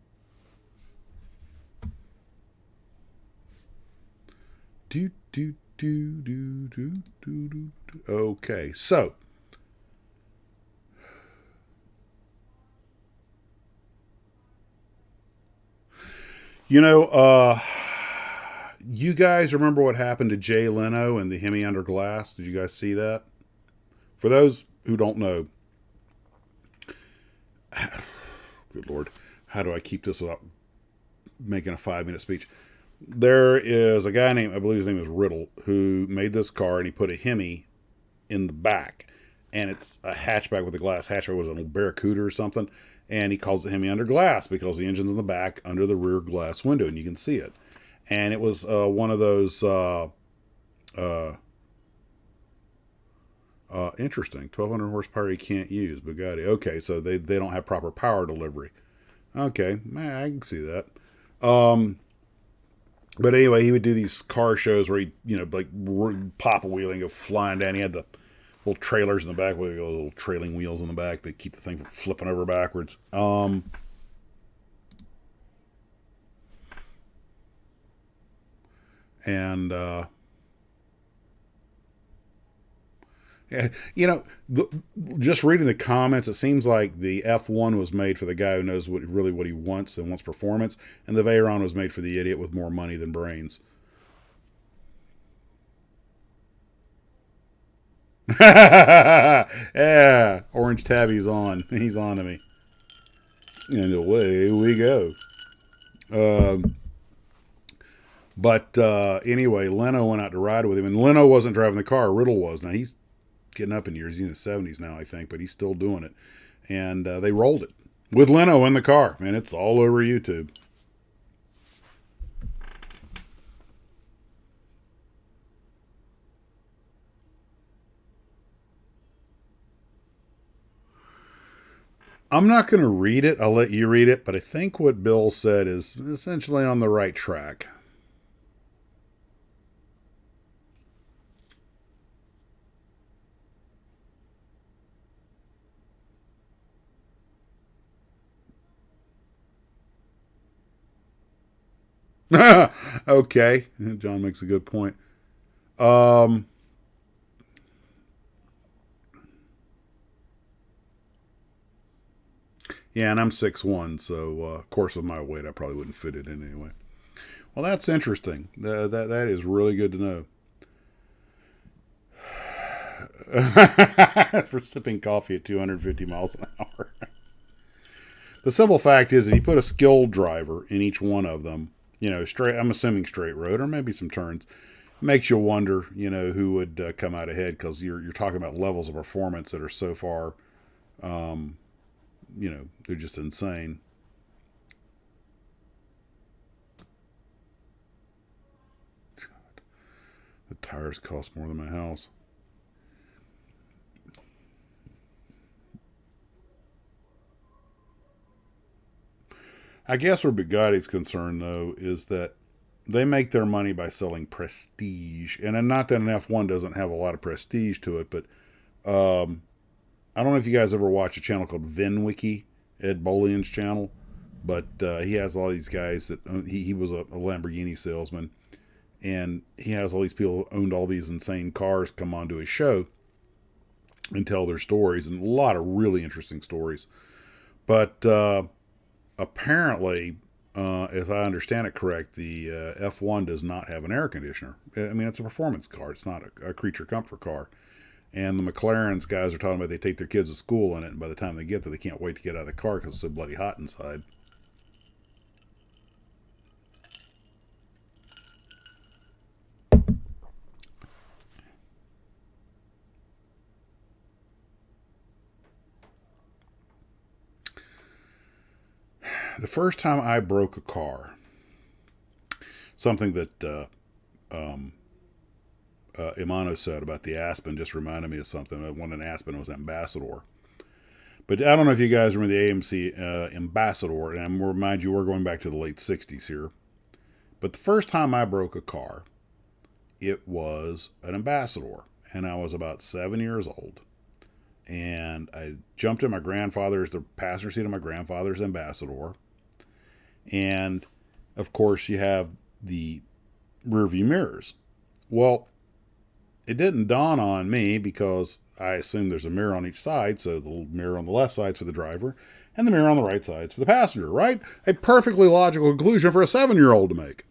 Okay, so you know, you guys remember what happened to Jay Leno and the Hemi Under Glass? Did you guys see that? For those who don't know, good Lord, how do I keep this without making a 5-minute speech? There is a guy named, I believe his name is Riddle, who made this car and he put a Hemi in the back. And it's a hatchback with a glass hatchback. Was it a Barracuda or something? And he calls it Hemi Under Glass because the engine's in the back under the rear glass window and you can see it. And it was one of those interesting 1,200 horsepower you can't use Bugatti. Okay, so they don't have proper power delivery. Okay, I can see that. But anyway, he would do these car shows where he, you know, like pop a wheel and go flying down. He had the little trailers in the back with little trailing wheels in the back that keep the thing from flipping over backwards. You know, just reading the comments, it seems like the F1 was made for the guy who knows what he wants and wants performance, and the Veyron was made for the idiot with more money than brains. Yeah, Orange Tabby's on. He's on to me. And away we go. But anyway, Leno went out to ride with him, and Leno wasn't driving the car. Riddle was. Now, he's getting up in years. He's in his 70s now, I think, but he's still doing it. And they rolled it with Leno in the car. Man, it's all over YouTube. I'm not going to read it. I'll let you read it. But I think what Bill said is essentially on the right track. Okay. John makes a good point. Um, yeah, and I'm 6'1", so of course with my weight I probably wouldn't fit it in anyway. Well, that's interesting. That is really good to know. For sipping coffee at 250 miles an hour. The simple fact is, if you put a skilled driver in each one of them, straight, I'm assuming straight road or maybe some turns, makes you wonder, who would come out ahead, because you're talking about levels of performance that are so far, they're just insane. God, the tires cost more than my house. I guess where Bugatti's concerned, though, is that they make their money by selling prestige. And not that an F1 doesn't have a lot of prestige to it, but I don't know if you guys ever watch a channel called VinWiki, Ed Bolian's channel, but he has all these guys that he was a Lamborghini salesman, and he has all these people who owned all these insane cars come onto his show and tell their stories, and a lot of really interesting stories. But apparently, if I understand it correct, the F1 does not have an air conditioner. I mean, it's a performance car. It's not a creature comfort car. And the McLaren's guys are talking about they take their kids to school in it, and by the time they get there, they can't wait to get out of the car because it's so bloody hot inside. The first time I broke a car, something that Imano said about the Aspen just reminded me of something. When an Aspen was Ambassador. But I don't know if you guys remember the AMC Ambassador, and I'm going to remind you, we're going back to the late 60s here. But the first time I broke a car, it was an Ambassador, and I was about 7 years old. And I jumped in the passenger seat of my grandfather's Ambassador. And, of course, you have the rear view mirrors. Well, it didn't dawn on me, because I assume there's a mirror on each side, so the mirror on the left side's for the driver, and the mirror on the right side's for the passenger, right? A perfectly logical conclusion for a 7-year-old to make.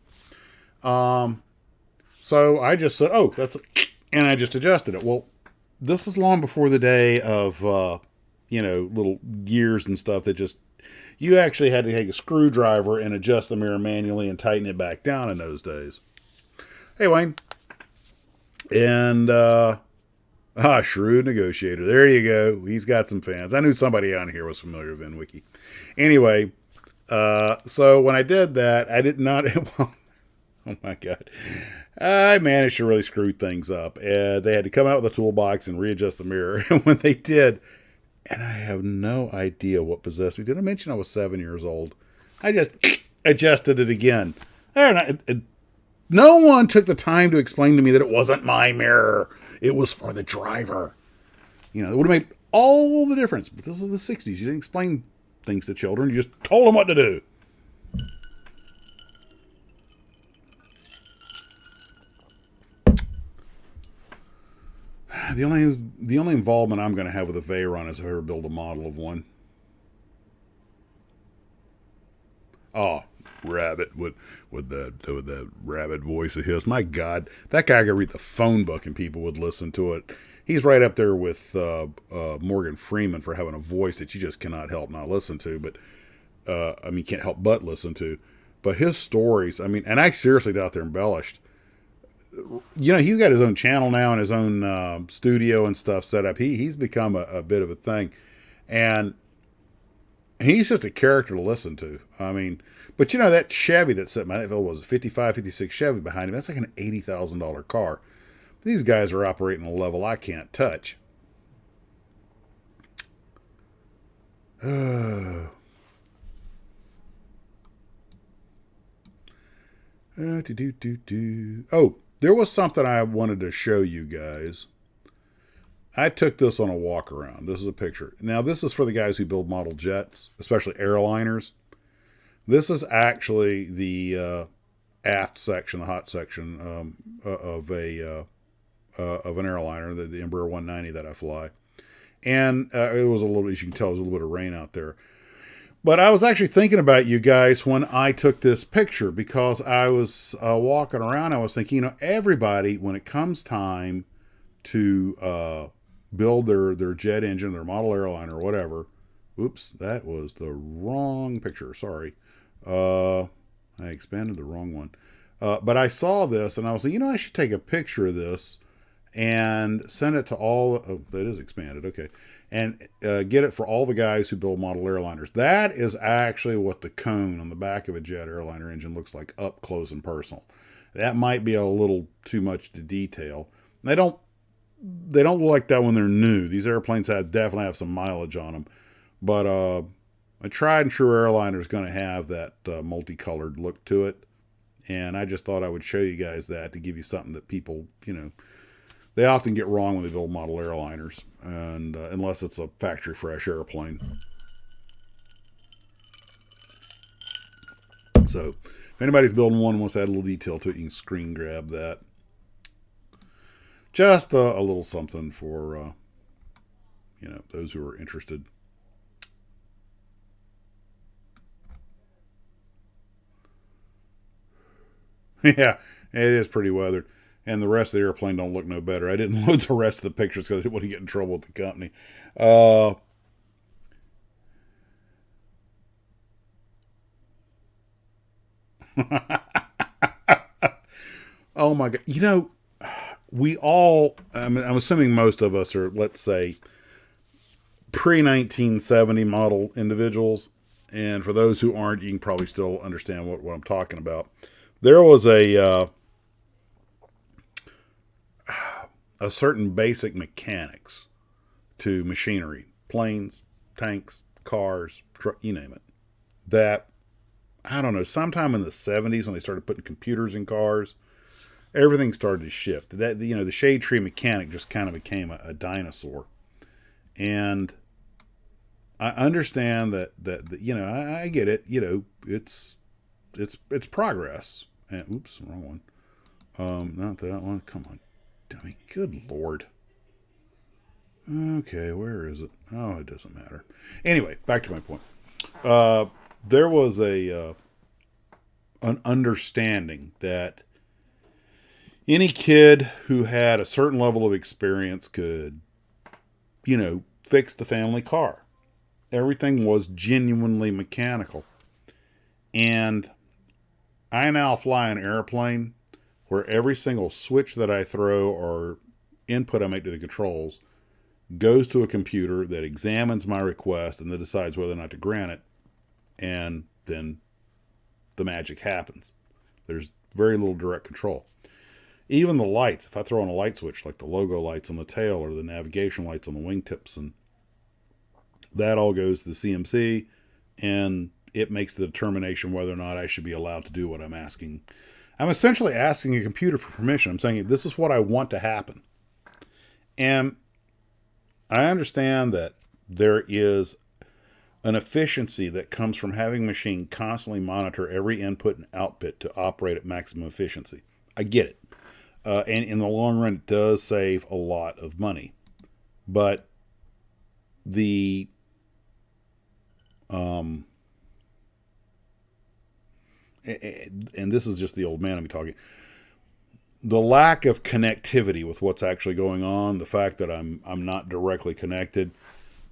So I just said, oh, and I just adjusted it. Well, this was long before the day of, little gears and stuff that you actually had to take a screwdriver and adjust the mirror manually and tighten it back down in those days. Hey, Wayne. And, shrewd negotiator. There you go. He's got some fans. I knew somebody on here was familiar with VinWiki. Anyway, so when I did that, I did not, oh my God, I managed to really screw things up. They had to come out with a toolbox and readjust the mirror. And when they did, and I have no idea what possessed me. Did I mention I was 7 years old? I just adjusted it again. No one took the time to explain to me that it wasn't my mirror. It was for the driver. It would have made all the difference. But this is the 60s. You didn't explain things to children. You just told them what to do. The only involvement I'm going to have with a Veyron is if I ever build a model of one. Oh, Rabbit with that rabbit voice of his. My God, that guy could read the phone book and people would listen to it. He's right up there with Morgan Freeman for having a voice that you just cannot help not listen to. But can't help but listen to. But his stories, and I seriously doubt they're embellished. He's got his own channel now and his own studio and stuff set up. He's become a bit of a thing, and he's just a character to listen to. But that Chevy that's sitting behind, it was a 55, 56 Chevy behind him. That's like an $80,000 car. These guys are operating a level I can't touch. Oh, there was something I wanted to show you guys. I took this on a walk around. This is a picture. Now, this is for the guys who build model jets, especially airliners. This is actually the aft section, the hot section of an airliner, the Embraer 190 that I fly. And it was a little, as you can tell, there's a little bit of rain out there. But I was actually thinking about you guys when I took this picture, because I was walking around. I was thinking, everybody, when it comes time to build their jet engine, their model airliner, or whatever. Oops, that was the wrong picture. Sorry. I expanded the wrong one. But I saw this and I was like, I should take a picture of this and send it to all. Oh, that is expanded. Okay. And get it for all the guys who build model airliners. That is actually what the cone on the back of a jet airliner engine looks like up close and personal. That might be a little too much to detail. They don't look like that when they're new. These airplanes definitely have some mileage on them. But a tried and true airliner is going to have that multicolored look to it. And I just thought I would show you guys that to give you something that people, they often get wrong when they build model airliners, and unless it's a factory fresh airplane. So if anybody's building one and wants to add a little detail to it, you can screen grab that. Just a little something for those who are interested. Yeah, it is pretty weathered. And the rest of the airplane don't look no better. I didn't load the rest of the pictures because I didn't want to get in trouble with the company. Oh my God. We all, I'm assuming most of us are, let's say, pre-1970 model individuals. And for those who aren't, you can probably still understand what I'm talking about. There was a certain basic mechanics to machinery, planes, tanks, cars, you name it, that, I don't know, sometime in the 70s when they started putting computers in cars, everything started to shift. That, the shade tree mechanic just kind of became a dinosaur. And I understand that I get it, it's progress. And oops, wrong one. Not that one. Come on. Good Lord. Okay, where is it? Oh, it doesn't matter. Anyway, back to my point. There was an understanding that any kid who had a certain level of experience could, fix the family car. Everything was genuinely mechanical. And I now fly an airplane where every single switch that I throw or input I make to the controls goes to a computer that examines my request and then decides whether or not to grant it. And then the magic happens. There's very little direct control. Even the lights, if I throw on a light switch, like the logo lights on the tail or the navigation lights on the wingtips, and that all goes to the CMC, and it makes the determination whether or not I should be allowed to do what I'm asking. I'm essentially asking a computer for permission. I'm saying, this is what I want to happen. And I understand that there is an efficiency that comes from having a machine constantly monitor every input and output to operate at maximum efficiency. I get it. And in the long run, it does save a lot of money. But and this is just the old man I'm talking, the lack of connectivity with what's actually going on, the fact that I'm not directly connected,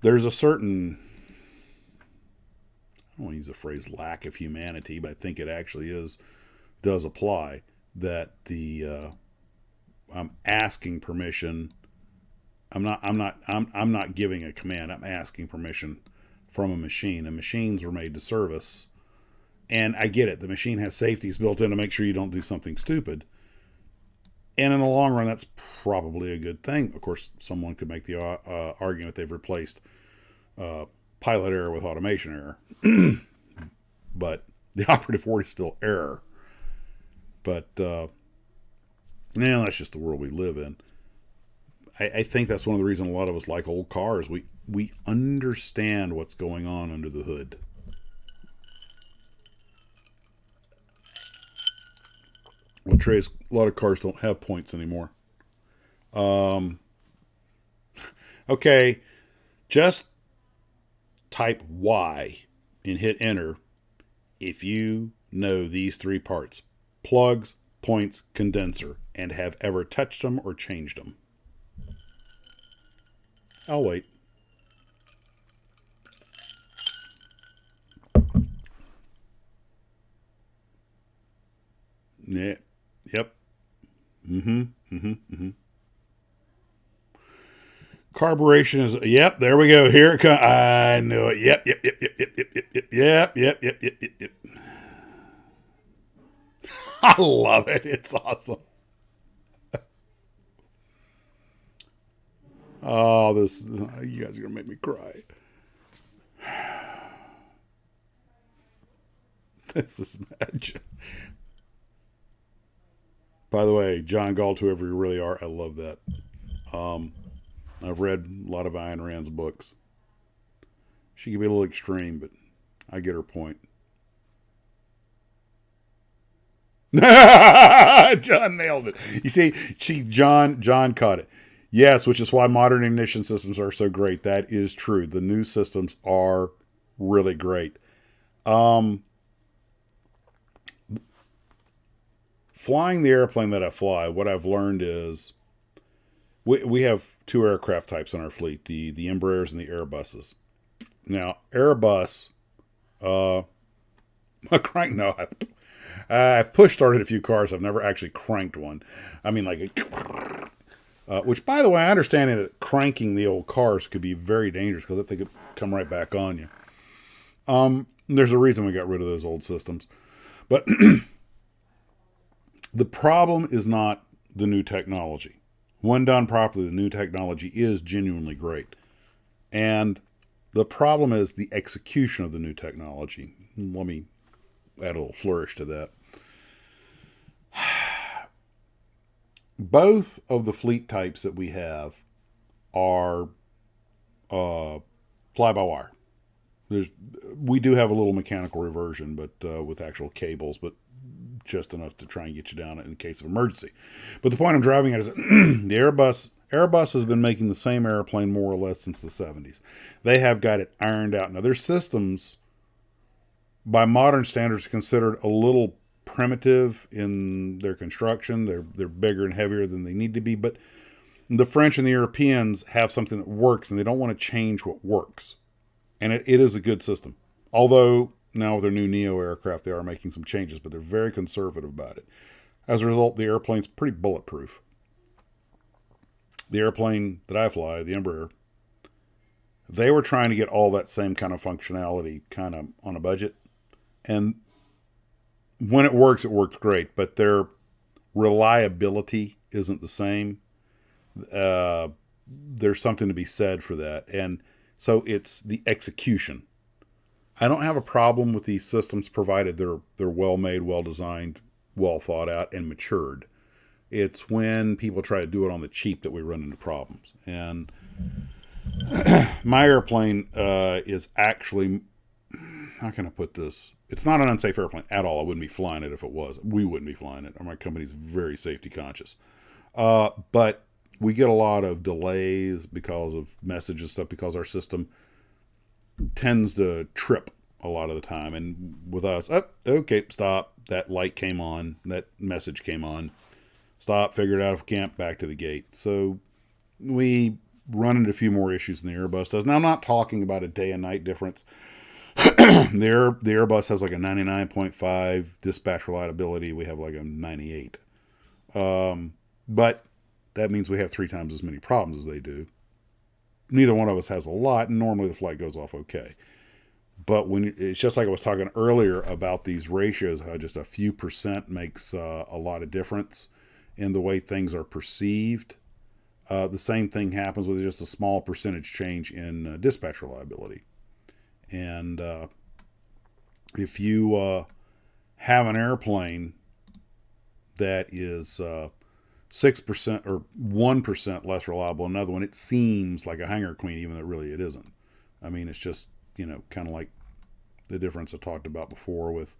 there's a certain, I don't want to use the phrase lack of humanity, but I think it actually does apply, that I'm asking permission. I'm not giving a command. I'm asking permission from a machine, and machines were made to service. And I get it. The machine has safeties built in to make sure you don't do something stupid. And in the long run, that's probably a good thing. Of course, someone could make the argument they've replaced pilot error with automation error. But the operative word is still error. But, that's just the world we live in. I think that's one of the reasons a lot of us like old cars. We understand what's going on under the hood. Well, Trace, a lot of cars don't have points anymore. Okay, just type Y and hit enter if you know these three parts: plugs, points, condenser, and have ever touched them or changed them. I'll wait. Yeah. Yep. Carburation is, yep, there we go. Here it comes. I knew it. Yep. I love it. It's awesome. Oh, you guys are going to make me cry. This is magic. By the way, John Galt, whoever you really are, I love that. I've read a lot of Ayn Rand's books. She can be a little extreme, but I get her point. John nailed it. You see, John caught it. Yes, which is why modern ignition systems are so great. That is true. The new systems are really great. Flying the airplane that I fly, what I've learned is we have two aircraft types in our fleet, the Embraers and the Airbuses. Now, Airbus, I've push started a few cars. I've never actually cranked one. I mean, which, by the way, I understand that cranking the old cars could be very dangerous because they could come right back on you. There's a reason we got rid of those old systems. But the problem is not the new technology. When done properly, the new technology is genuinely great. And the problem is the execution of the new technology. Let me add a little flourish to that. Both of the fleet types that we have are fly-by-wire. We do have a little mechanical reversion, but with actual cables, but just enough to try and get you down in case of emergency. But the point I'm driving at is that the Airbus has been making the same airplane more or less since the 70s. They have got it ironed out. Now, their systems, by modern standards, are considered a little primitive in their construction. They're bigger and heavier than they need to be, but the French and the Europeans have something that works, and they don't want to change what works. And it is a good system. Although now with their new Neo aircraft, they are making some changes, but they're very conservative about it. As a result, the airplane's pretty bulletproof. The airplane that I fly, the Embraer, they were trying to get all that same kind of functionality kind of on a budget. And when it works great, but their reliability isn't the same. There's something to be said for that. And so it's the execution. I don't have a problem with these systems provided they're well made, well designed, well thought out, and matured. It's when people try to do it on the cheap that we run into problems. And my airplane is actually, how can I put this? It's not an unsafe airplane at all. I wouldn't be flying it if it was. We wouldn't be flying it. My company's very safety conscious. But we get a lot of delays because of message and stuff, because our system tends to trip a lot of the time. And with us, okay, stop. That light came on. That message came on. Stop, figure it out if we can't, back to the gate. So we run into a few more issues than the Airbus does. Now, I'm not talking about a day and night difference. The Airbus has like a 99.5 dispatch reliability. We have like a 98. But that means we have 3 times as many problems as they do. Neither one of us has a lot, and normally the flight goes off okay. But when it's just like I was talking earlier about these ratios, how just a few percent makes a lot of difference in the way things are perceived. The same thing happens with just a small percentage change in dispatch reliability. And if you have an airplane that is 6% or 1% less reliable than another one, it seems like a Hangar Queen, even though really it isn't. I mean, it's just, kind of like the difference I talked about before with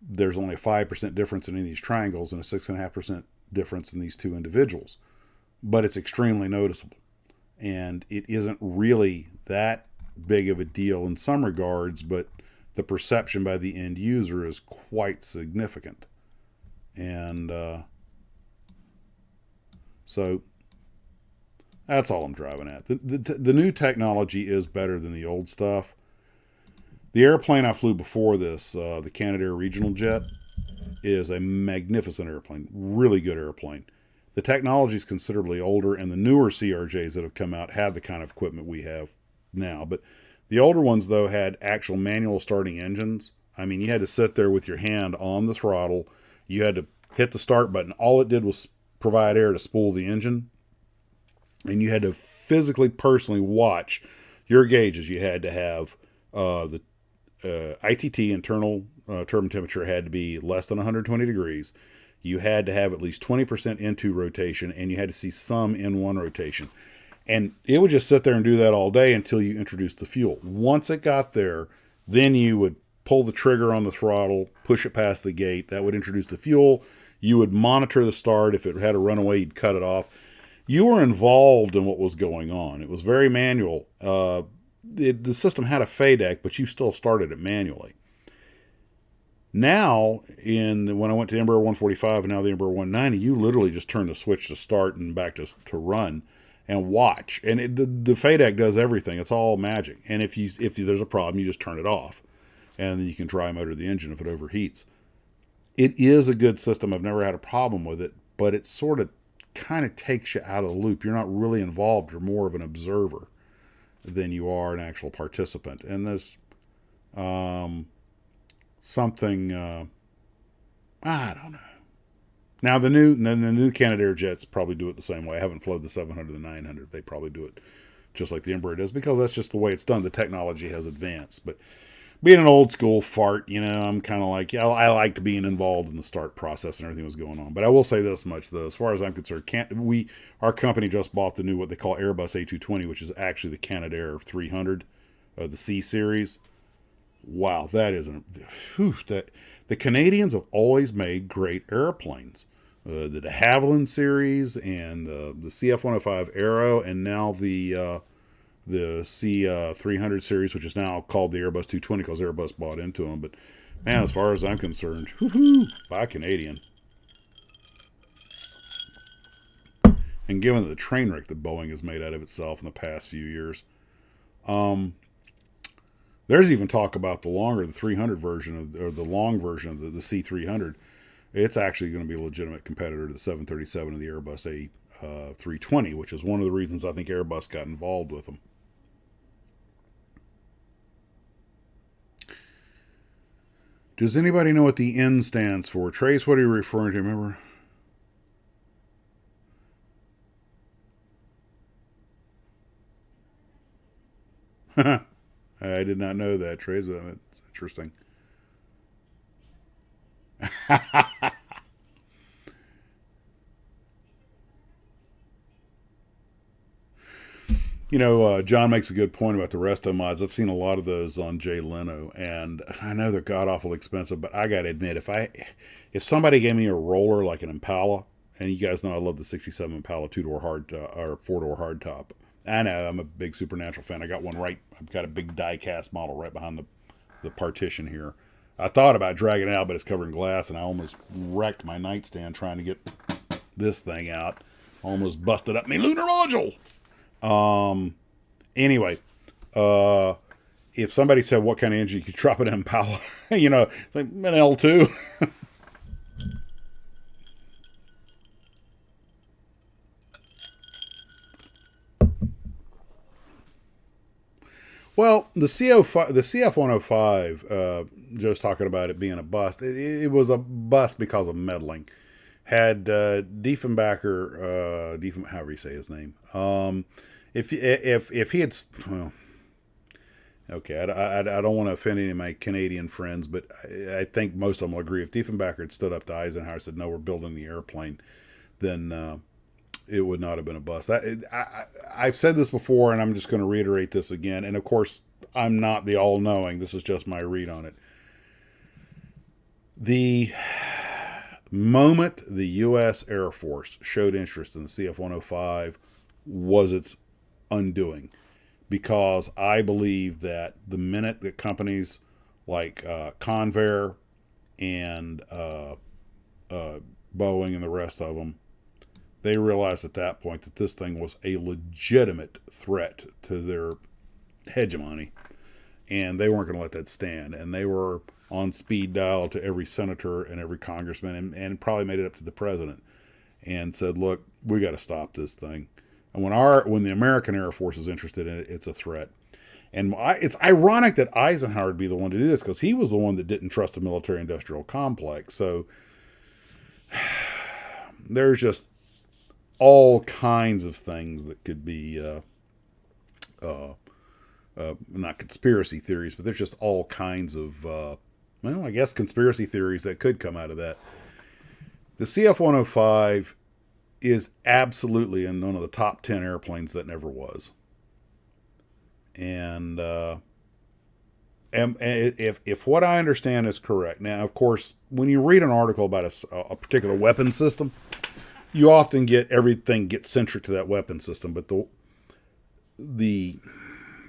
there's only a 5% difference in any of these triangles and a 6.5% difference in these two individuals. But it's extremely noticeable. And it isn't really that big of a deal in some regards, but the perception by the end user is quite significant. And so that's all I'm driving at. The new technology is better than the old stuff. The airplane I flew before this, the Canadair Regional Jet, is a magnificent airplane. Really good airplane. The technology is considerably older, and the newer CRJs that have come out have the kind of equipment we have now. But the older ones, though, had actual manual starting engines. I mean, you had to sit there with your hand on the throttle. You had to hit the start button. All it did was provide air to spool the engine. And you had to physically, personally watch your gauges. You had to have the ITT, internal turbine temperature, had to be less than 120 degrees. You had to have at least 20% N2 rotation, and you had to see some N1 rotation. And it would just sit there and do that all day until you introduced the fuel. Once it got there, then you would pull the trigger on the throttle, push it past the gate. That would introduce the fuel. You would monitor the start. If it had a runaway, you'd cut it off. You were involved in what was going on. It was very manual. The system had a FADEC, but you still started it manually. Now, when I went to Embraer 145 and now the Embraer 190, you literally just turn the switch to start and back to run and watch. And the FADEC does everything. It's all magic. And if there's a problem, you just turn it off. And then you can dry motor the engine if it overheats. It is a good system. I've never had a problem with it, but it sort of kind of takes you out of the loop. You're not really involved. You're more of an observer than you are an actual participant. And there's something, I don't know. Now the new Canadair jets probably do it the same way. I haven't flown the 700 and the 900. They probably do it just like the Embraer does, because that's just the way it's done. The technology has advanced. But being an old school fart, I'm kind of like, I liked being involved in the start process and everything was going on. But I will say this much, though, as far as I'm concerned, our company just bought the new, what they call Airbus A220, which is actually the Canadair 300, the C series. Wow, that is the Canadians have always made great airplanes. The de Havilland series and the CF-105 Aero, and now the C300 series, which is now called the Airbus 220 because Airbus bought into them. But man, as far as I'm concerned, buy Canadian. And given the train wreck that Boeing has made out of itself in the past few years, there's even talk about the 300 version or the long version of the C300. It's actually going to be a legitimate competitor to the 737 and the Airbus A320, which is one of the reasons I think Airbus got involved with them. Does anybody know what the N stands for? Trace, what are you referring to? Remember? I did not know that, Trace. It's interesting. John makes a good point about the resto mods. I've seen a lot of those on Jay Leno, and I know they're god awful expensive, but I gotta admit, if somebody gave me a roller like an Impala, and you guys know I love the '67 Impala 2-door or 4-door hardtop. I know I'm a big Supernatural fan. I got one I've got a big die-cast model right behind the partition here. I thought about dragging it out, but it's covered in glass, and I almost wrecked my nightstand trying to get this thing out. Almost busted up my lunar module. Anyway, if somebody said what kind of engine you could drop it in Impala, it's like an L2. Well, the CF-105, Joe's talking about it being a bust. It was a bust because of meddling. Had Diefenbacher, however you say his name, if he had, Okay, I don't want to offend any of my Canadian friends, but I think most of them will agree. If Diefenbacher had stood up to Eisenhower and said, "No, we're building the airplane," then it would not have been a bust. I've said this before, and I'm just going to reiterate this again. And of course, I'm not the all-knowing. This is just my read on it. The moment the U.S. Air Force showed interest in the CF-105 was its undoing, because I believe that the minute that companies like Convair and Boeing and the rest of them, they realized at that point that this thing was a legitimate threat to their hegemony, and they weren't going to let that stand. And they were on speed dial to every senator and every congressman, and probably made it up to the president, and said, "Look, we got to stop this thing." And when the American Air Force is interested in it, it's a threat. And it's ironic that Eisenhower would be the one to do this, because he was the one that didn't trust the military-industrial complex. So there's just all kinds of things that could be not conspiracy theories, but there's just all kinds of I guess conspiracy theories that could come out of that. The CF-105 is absolutely in one of the top 10 airplanes that never was. And if what I understand is correct, now, of course, when you read an article about a particular weapon system, you often get everything gets centric to that weapon system. But the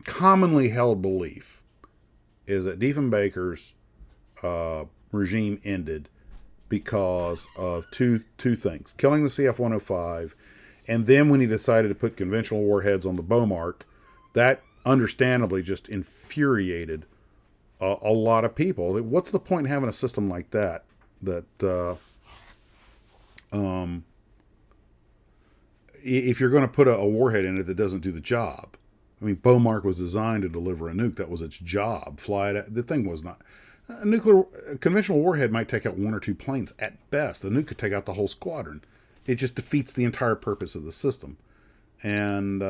commonly held belief is that Diefenbaker's regime ended because of two things: killing the CF-105, and then when he decided to put conventional warheads on the Beaumark, that understandably just infuriated a lot of people. What's the point in having a system like that if you're going to put a warhead in it that doesn't do the job? I mean, Beaumark was designed to deliver a nuke. That was its job. Fly it. The thing was not. A conventional warhead might take out one or two planes at best. The nuke could take out the whole squadron. It just defeats the entire purpose of the system. And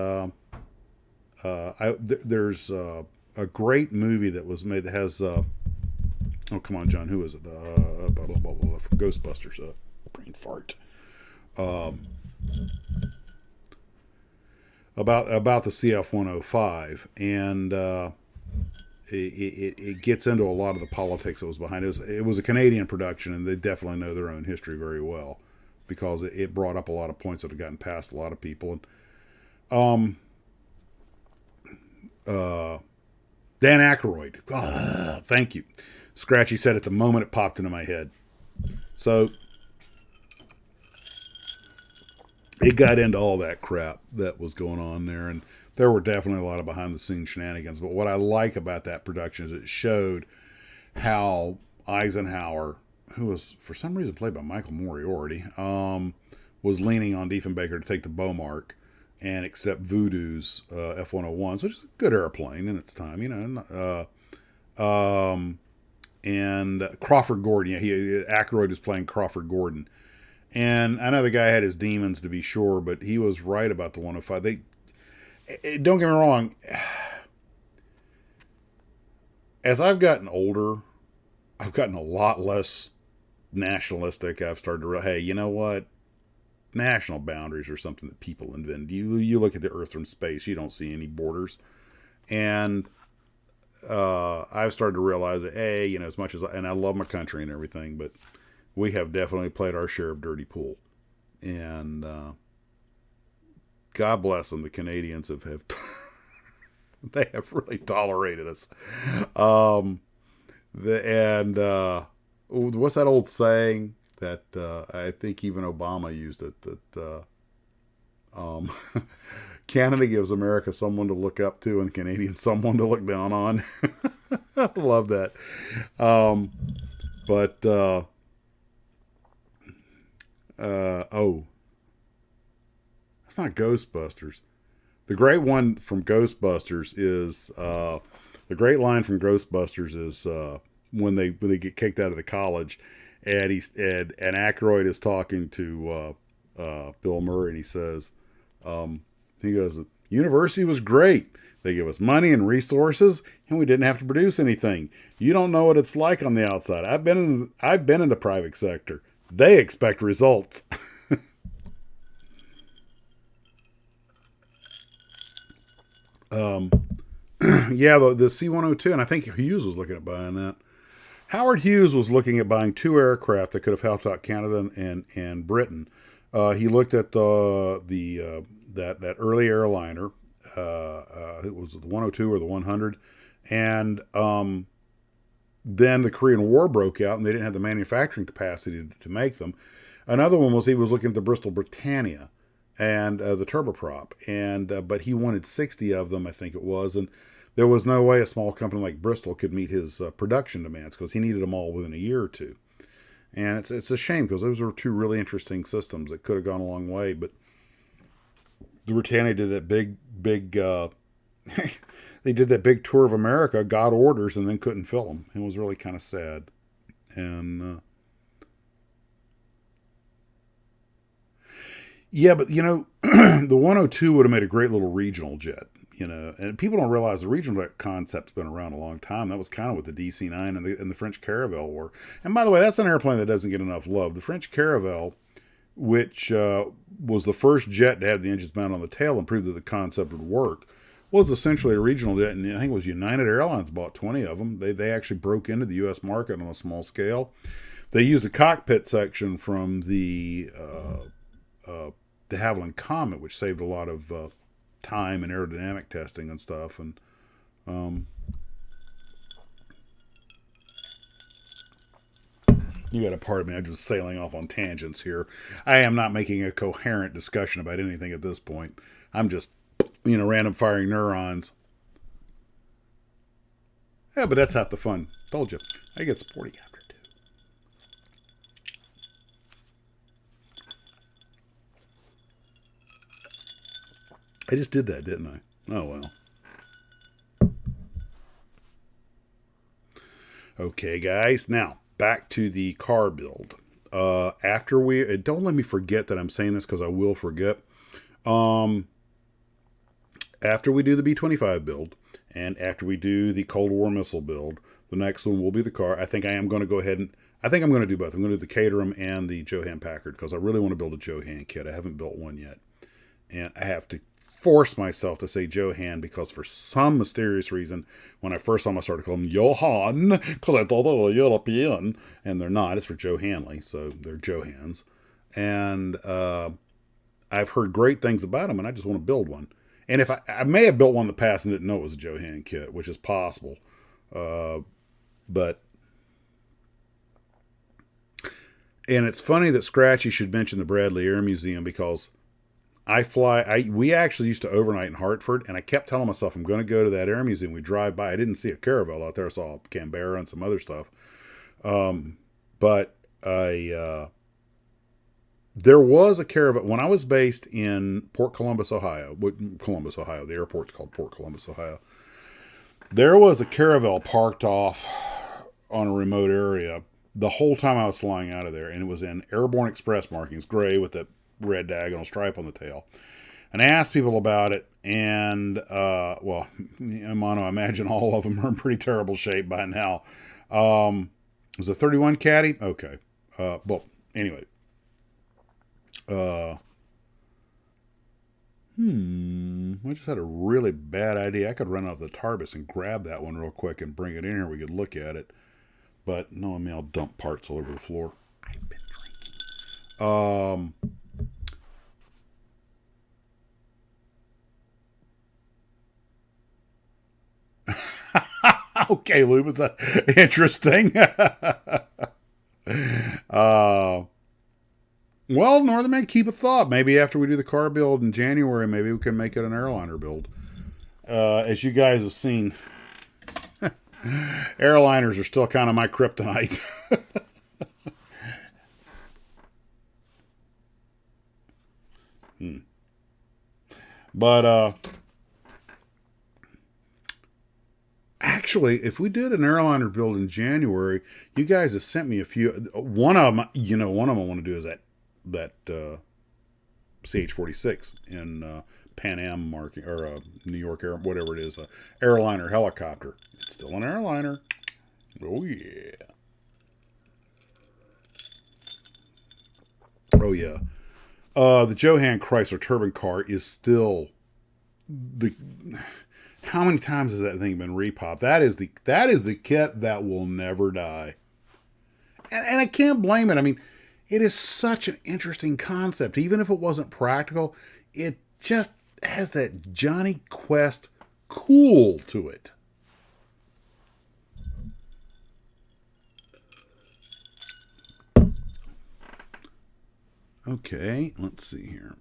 there's a great movie that was made that has oh, come on, John, who is it? Blah, blah, blah, blah, from Ghostbusters. Brain fart. About the CF-105, and it gets into a lot of the politics that was behind it. It was a Canadian production, and they definitely know their own history very well, because it brought up a lot of points that have gotten past a lot of people. And Dan Aykroyd, thank you. Scratchy said at the moment it popped into my head. So it got into all that crap that was going on there, and there were definitely a lot of behind-the-scenes shenanigans. But what I like about that production is it showed how Eisenhower, who was for some reason played by Michael Moriarty, was leaning on Diefenbaker to take the Beaumark and accept Voodoo's F-101s, which is a good airplane in its time, and Crawford Gordon. Yeah, Aykroyd is playing Crawford Gordon. And I know the guy had his demons, to be sure, but he was right about the 105. Don't get me wrong. As I've gotten older, I've gotten a lot less nationalistic. I've started to realize, hey, you know what? National boundaries are something that people invent. You look at the Earth from space, you don't see any borders. And I've started to realize that, hey, as much as and I love my country and everything, but we have definitely played our share of dirty pool. And God bless them, the Canadians have they have really tolerated us. What's that old saying that I think even Obama used it, that Canada gives America someone to look up to and Canadians someone to look down on. I love that. It's not Ghostbusters. The great one from Ghostbusters is the great line from Ghostbusters is when they get kicked out of the college, and and Aykroyd is talking to Bill Murray, and he says, he goes, University was great. They gave us money and resources, and we didn't have to produce anything. You don't know what it's like on the outside. I've been in the private sector. They expect results. Yeah, the C-102, and I think Hughes was looking at buying that. Howard Hughes was looking at buying 2 aircraft that could have helped out Canada and Britain. He looked at that early airliner. It was the 102 or the 100, and then the Korean War broke out, and they didn't have the manufacturing capacity to make them. Another one was he was looking at the Bristol Britannia and the turboprop, and but he wanted 60 of them, I think it was, and there was no way a small company like Bristol could meet his production demands because he needed them all within a year or two. And it's a shame because those were 2 really interesting systems that could have gone a long way, but the Britannia did that big they did that big tour of America, got orders, and then couldn't fill them. It was really kind of sad. And yeah, but the 102 would have made a great little regional jet. And people don't realize the regional jet concept's been around a long time. That was kind of what the DC-9 and the French Caravelle were. And by the way, that's an airplane that doesn't get enough love. The French Caravelle, which was the first jet to have the engines mounted on the tail and proved that the concept would work, was essentially a regional jet. And I think it was United Airlines bought 20 of them. They actually broke into the U.S. market on a small scale. They used a cockpit section from the de Havilland Comet, which saved a lot of time and aerodynamic testing and stuff. And you got to pardon me, I'm just sailing off on tangents here. I am not making a coherent discussion about anything at this point. I'm just, random firing neurons. Yeah, but that's half the fun. Told you. I get sporty after too. I just did that, didn't I? Oh, well. Okay, guys. Now, back to the car build. After don't let me forget that I'm saying this because I will forget. After we do the B-25 build, and after we do the Cold War missile build, the next one will be the car. I think I am going to go ahead and, I think I'm going to do both. I'm going to do the Caterham and the Johann Packard because I really want to build a Johann kit. I haven't built one yet. And I have to force myself to say Johann because for some mysterious reason, when I first saw them, I started calling them Johann because I thought they were European, and they're not. It's for Joe Hanley, so they're Johanns. And I've heard great things about them, and I just want to build one. And if I may have built one in the past and didn't know it was a Johann kit, which is possible. But and it's funny that Scratchy should mention the Bradley Air Museum because we actually used to overnight in Hartford, and I kept telling myself I'm going to go to that air museum. We drive by. I didn't see a Caravelle out there. I saw Canberra and some other stuff. But there was a Caravelle when I was based in Port Columbus, Ohio. Columbus, Ohio. The airport's called Port Columbus, Ohio. There was a Caravelle parked off on a remote area the whole time I was flying out of there, and it was in Airborne Express markings, gray with the red diagonal stripe on the tail. And I asked people about it, and well, I imagine all of them are in pretty terrible shape by now. Was a 31 Caddy? Okay. Well, anyway. I just had a really bad idea. I could run out the Tarbis and grab that one real quick and bring it in here. We could look at it. But no, I mean, I'll dump parts all over the floor. I've been drinking. Okay, Lube, is that interesting? Well, Northern Man, keep a thought. Maybe after we do the car build in January, maybe we can make it an airliner build. As you guys have seen, airliners are still kind of my kryptonite. But, actually, if we did an airliner build in January, you guys have sent me a few. One of them I want to do is that CH-46 in Pan Am marking, or New York Air, whatever it is, a airliner helicopter. It's still an airliner. Oh yeah. Oh yeah. The Johann Chrysler Turbine car is still the. How many times has that thing been repopped? That is the kit that will never die. And I can't blame it. I mean, it is such an interesting concept. Even if it wasn't practical, it just has that Johnny Quest cool to it. Okay, let's see here.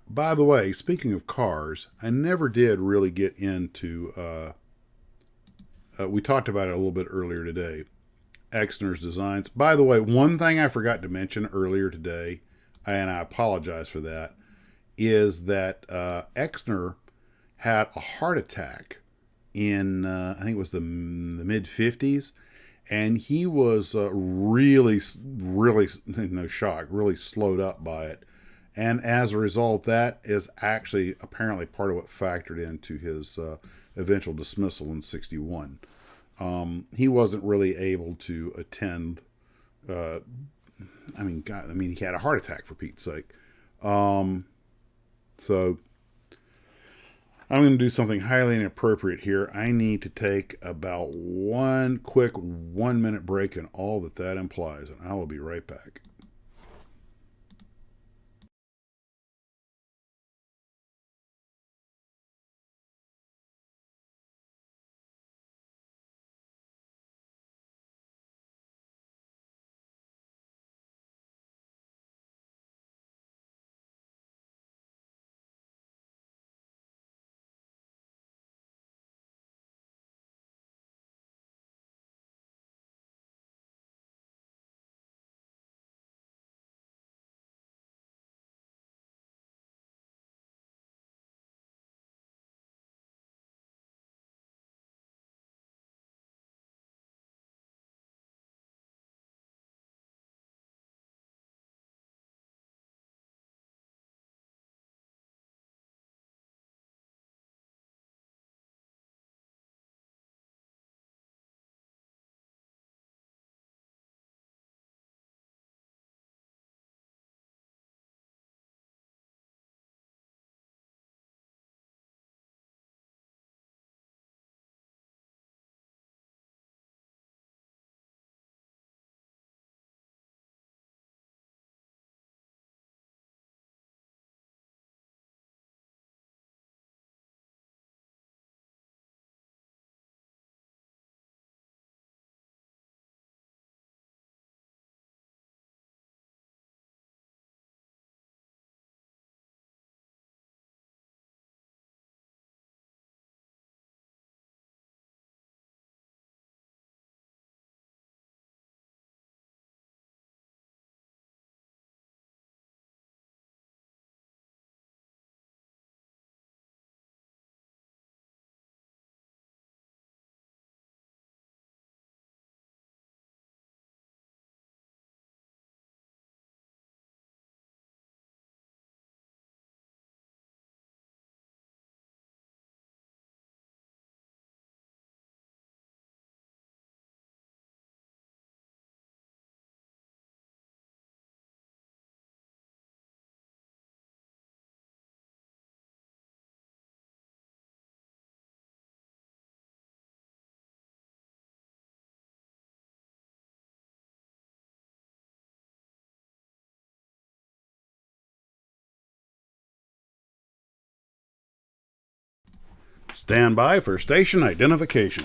By the way, speaking of cars, I never did really get into. We talked about it a little bit earlier today. Exner's designs. By the way, one thing I forgot to mention earlier today, and I apologize for that, is that Exner had a heart attack in I think it was the mid 50s, and he was really no shock, really slowed up by it. And as a result, that is actually apparently part of what factored into his eventual dismissal in '61. He wasn't really able to attend. He had a heart attack, for Pete's sake. So I'm going to do something highly inappropriate here. I need to take about one quick 1 minute break and all that implies, and I will be right back. Stand by for station identification.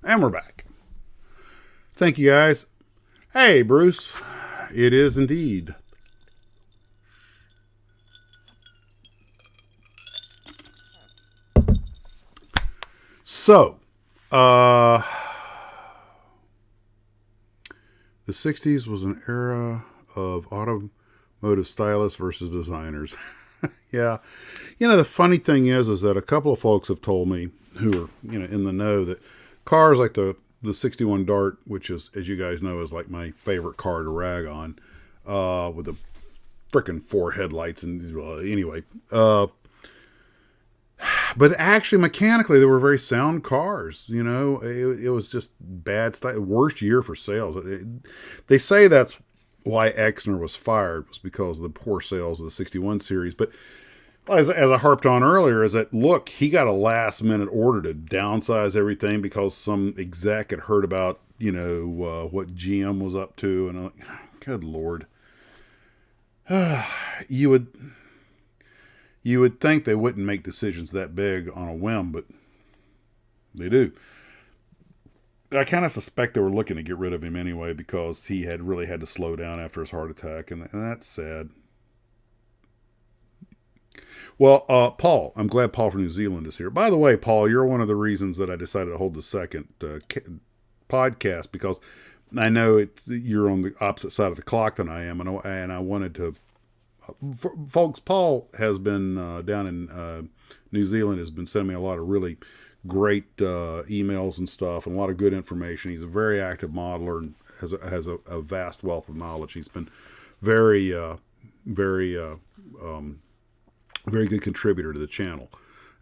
And we're back. Thank you, guys. Hey, Bruce. It is indeed. So, the 60s was an era of automotive stylists versus designers. Yeah. The funny thing is that a couple of folks have told me who are, in the know that cars like the 61 Dart, which is, as you guys know, is like my favorite car to rag on, with the frickin' 4 headlights and anyway. But actually, mechanically, they were very sound cars. It was just bad stuff. Worst year for sales. They say that's why Exner was fired, was because of the poor sales of the 61 series. But as I harped on earlier, is that, look, he got a last minute order to downsize everything because some exec had heard about, what GM was up to. And I'm like, good Lord. You would think they wouldn't make decisions that big on a whim, but they do. I kind of suspect they were looking to get rid of him anyway because he had really had to slow down after his heart attack, and that's sad. Well, Paul, I'm glad Paul from New Zealand is here. By the way, Paul, you're one of the reasons that I decided to hold the second podcast, because I know you're on the opposite side of the clock than I am, and I wanted to. Folks, Paul has been down in New Zealand, has been sending me a lot of really great emails and stuff, and a lot of good information. He's a very active modeler and has a vast wealth of knowledge. He's been very good contributor to the channel.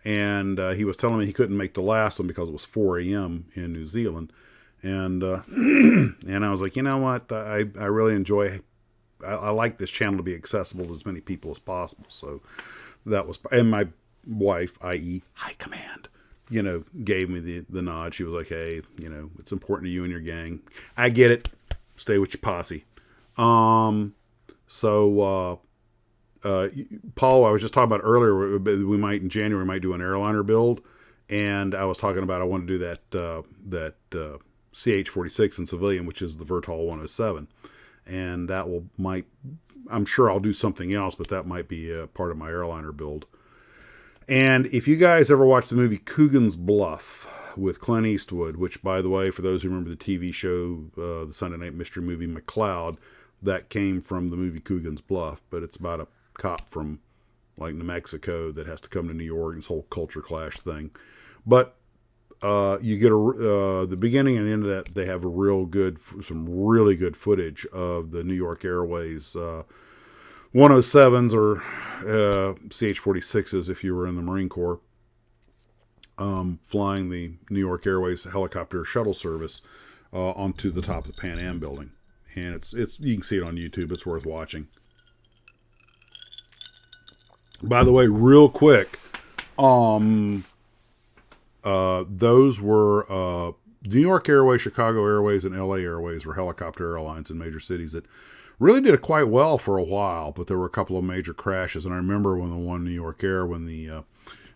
And he was telling me he couldn't make the last one because it was 4 a.m. in New Zealand. And and I was like, you know what? I really enjoy. I like this channel to be accessible to as many people as possible. So that was, and my wife, i.e. High Command, gave me the nod. She was like, hey, it's important to you and your gang. I get it. Stay with your posse. So Paul, I was just talking about earlier, we might in January might do an airliner build. And I was talking about, I want to do that CH-46 in civilian, which is the Vertol 107. And that I'm sure I'll do something else, but that might be a part of my airliner build. And if you guys ever watched the movie Coogan's Bluff with Clint Eastwood, which, by the way, for those who remember the TV show, the Sunday night mystery movie McCloud, that came from the movie Coogan's Bluff, but it's about a cop from like New Mexico that has to come to New York, this whole culture clash thing. But you get the beginning and the end of that. They have some really good footage of the New York Airways 107s or CH-46s if you were in the Marine Corps, flying the New York Airways helicopter shuttle service onto the top of the Pan Am building. And it's you can see it on YouTube. It's worth watching. By the way, real quick, those were New York Airways, Chicago Airways, and LA Airways were helicopter airlines in major cities that really did it quite well for a while, but there were a couple of major crashes. And I remember when the one New York Air, when it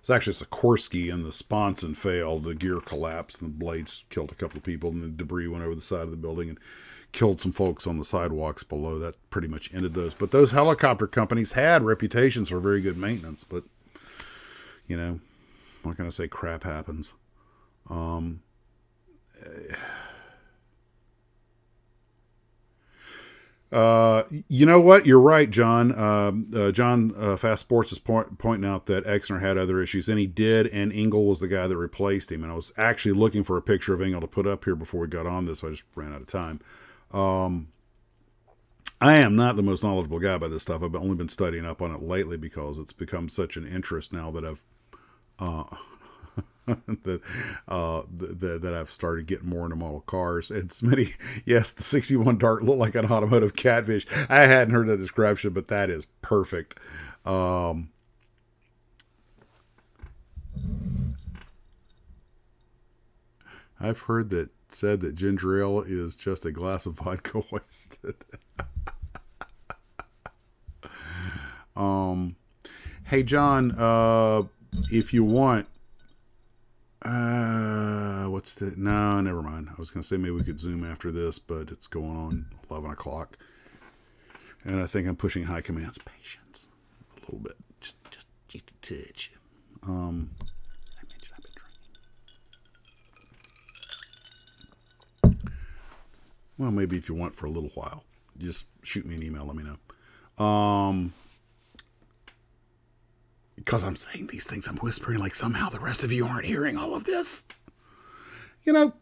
was actually Sikorsky and the sponson failed, the gear collapsed and the blades killed a couple of people, and the debris went over the side of the building and killed some folks on the sidewalks below. That pretty much ended those. But those helicopter companies had reputations for very good maintenance, but what can I say? Crap happens. You know what? You're right, John. John Fast Sports is pointing out that Exner had other issues, and he did, and Engel was the guy that replaced him. And I was actually looking for a picture of Engel to put up here before we got on this, but I just ran out of time. I am not the most knowledgeable guy about this stuff. I've only been studying up on it lately because it's become such an interest now that I've that I've started getting more into model cars. Yes, the 61 Dart looked like an automotive catfish. I hadn't heard that description, but that is perfect. I've heard said that ginger ale is just a glass of vodka wasted. Hey John, if you want, no, never mind. I was going to say maybe we could Zoom after this, but it's going on 11 o'clock. And I think I'm pushing High Command's patience a little bit. Just a touch. I mentioned I've been drinking. Well, maybe if you want for a little while, just shoot me an email, let me know. because I'm saying these things, I'm whispering like somehow the rest of you aren't hearing all of this. You know,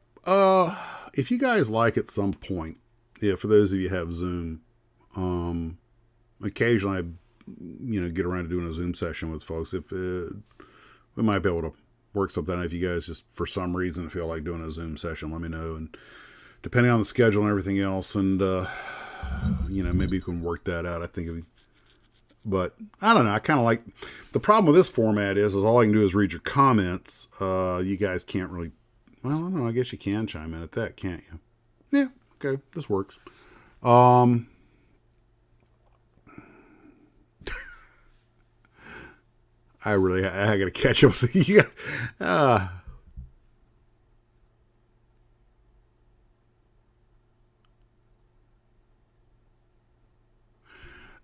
if you guys like at some point, yeah, for those of you who have Zoom, occasionally I, get around to doing a Zoom session with folks. If we might be able to work something out. If you guys just for some reason feel like doing a Zoom session, let me know. And depending on the schedule and everything else, and maybe you can work that out. I think it'd be, but I don't know. I kind of like the problem with this format is all I can do is read your comments. You guys can't really. Well, I don't know. I guess you can chime in at that, can't you? Yeah. Okay. This works. I got to catch up.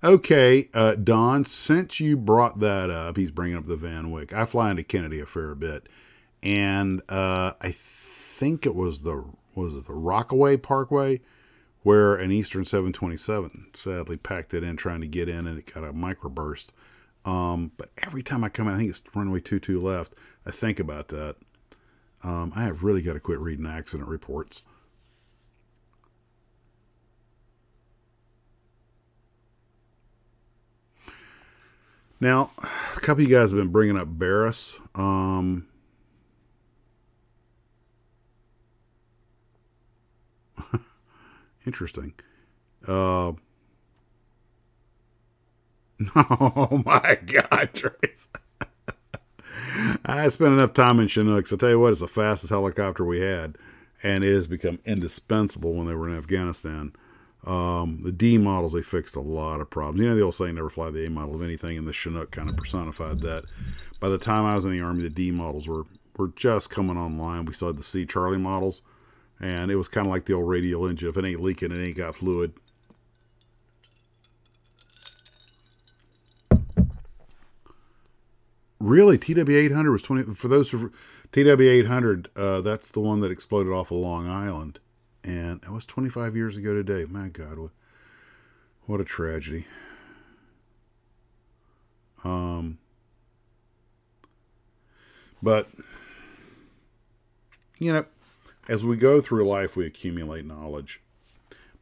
Okay, Don, since you brought that up, he's bringing up the Van Wyck. I fly into Kennedy a fair bit, and I think it was the Rockaway Parkway where an Eastern 727 sadly packed it in trying to get in, and it got a microburst. But every time I come in, I think it's runway 22 left, I think about that. I have really got to quit reading accident reports. Now, a couple of you guys have been bringing up Barris. Interesting. Oh my God, Trace. I spent enough time in Chinooks. I'll tell you what, it's the fastest helicopter we had, and it has become indispensable when they were in Afghanistan. The D models, they fixed a lot of problems. The old saying, never fly the A model of anything, and the Chinook kind of personified that. By the time I was in the Army, the D models were just coming online. We still had the C Charlie models, and it was kind of like the old radial engine. If it ain't leaking, it ain't got fluid. Really, TW800 was 20. For those who TW800, that's the one that exploded off of Long Island, and it was 25 years ago today. My God, what a tragedy. But as we go through life, we accumulate knowledge.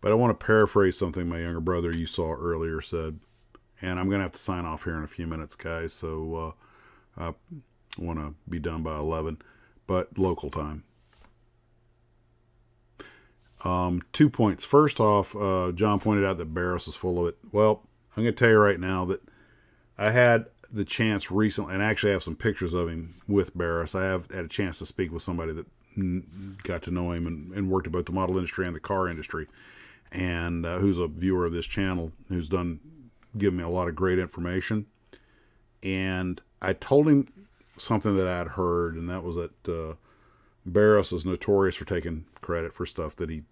But I want to paraphrase something my younger brother you saw earlier said, and I'm going to have to sign off here in a few minutes, guys. So. I want to be done by 11, but local time. 2 points. First off, John pointed out that Barris is full of it. Well, I'm going to tell you right now that I had the chance recently, and I actually have some pictures of him with Barris. I have had a chance to speak with somebody that got to know him and worked at both the model industry and the car industry, and who's a viewer of this channel, who's given me a lot of great information. And I told him something that I'd heard, and that was that Barris was notorious for taking credit for stuff that he,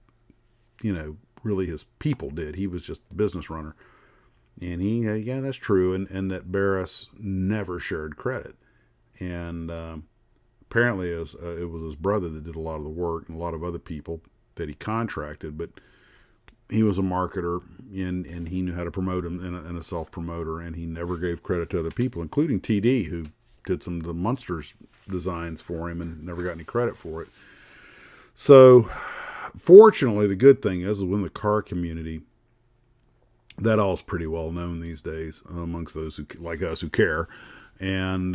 really his people did. He was just a business runner. And yeah, that's true. And that Barris never shared credit. And apparently it was his brother that did a lot of the work and a lot of other people that he contracted. But he was a marketer, and he knew how to promote him and a self-promoter, and he never gave credit to other people, including TD, who did some of the Munsters designs for him and never got any credit for it. So, fortunately, the good thing is within the car community, that all is pretty well known these days amongst those who, like us, who care. And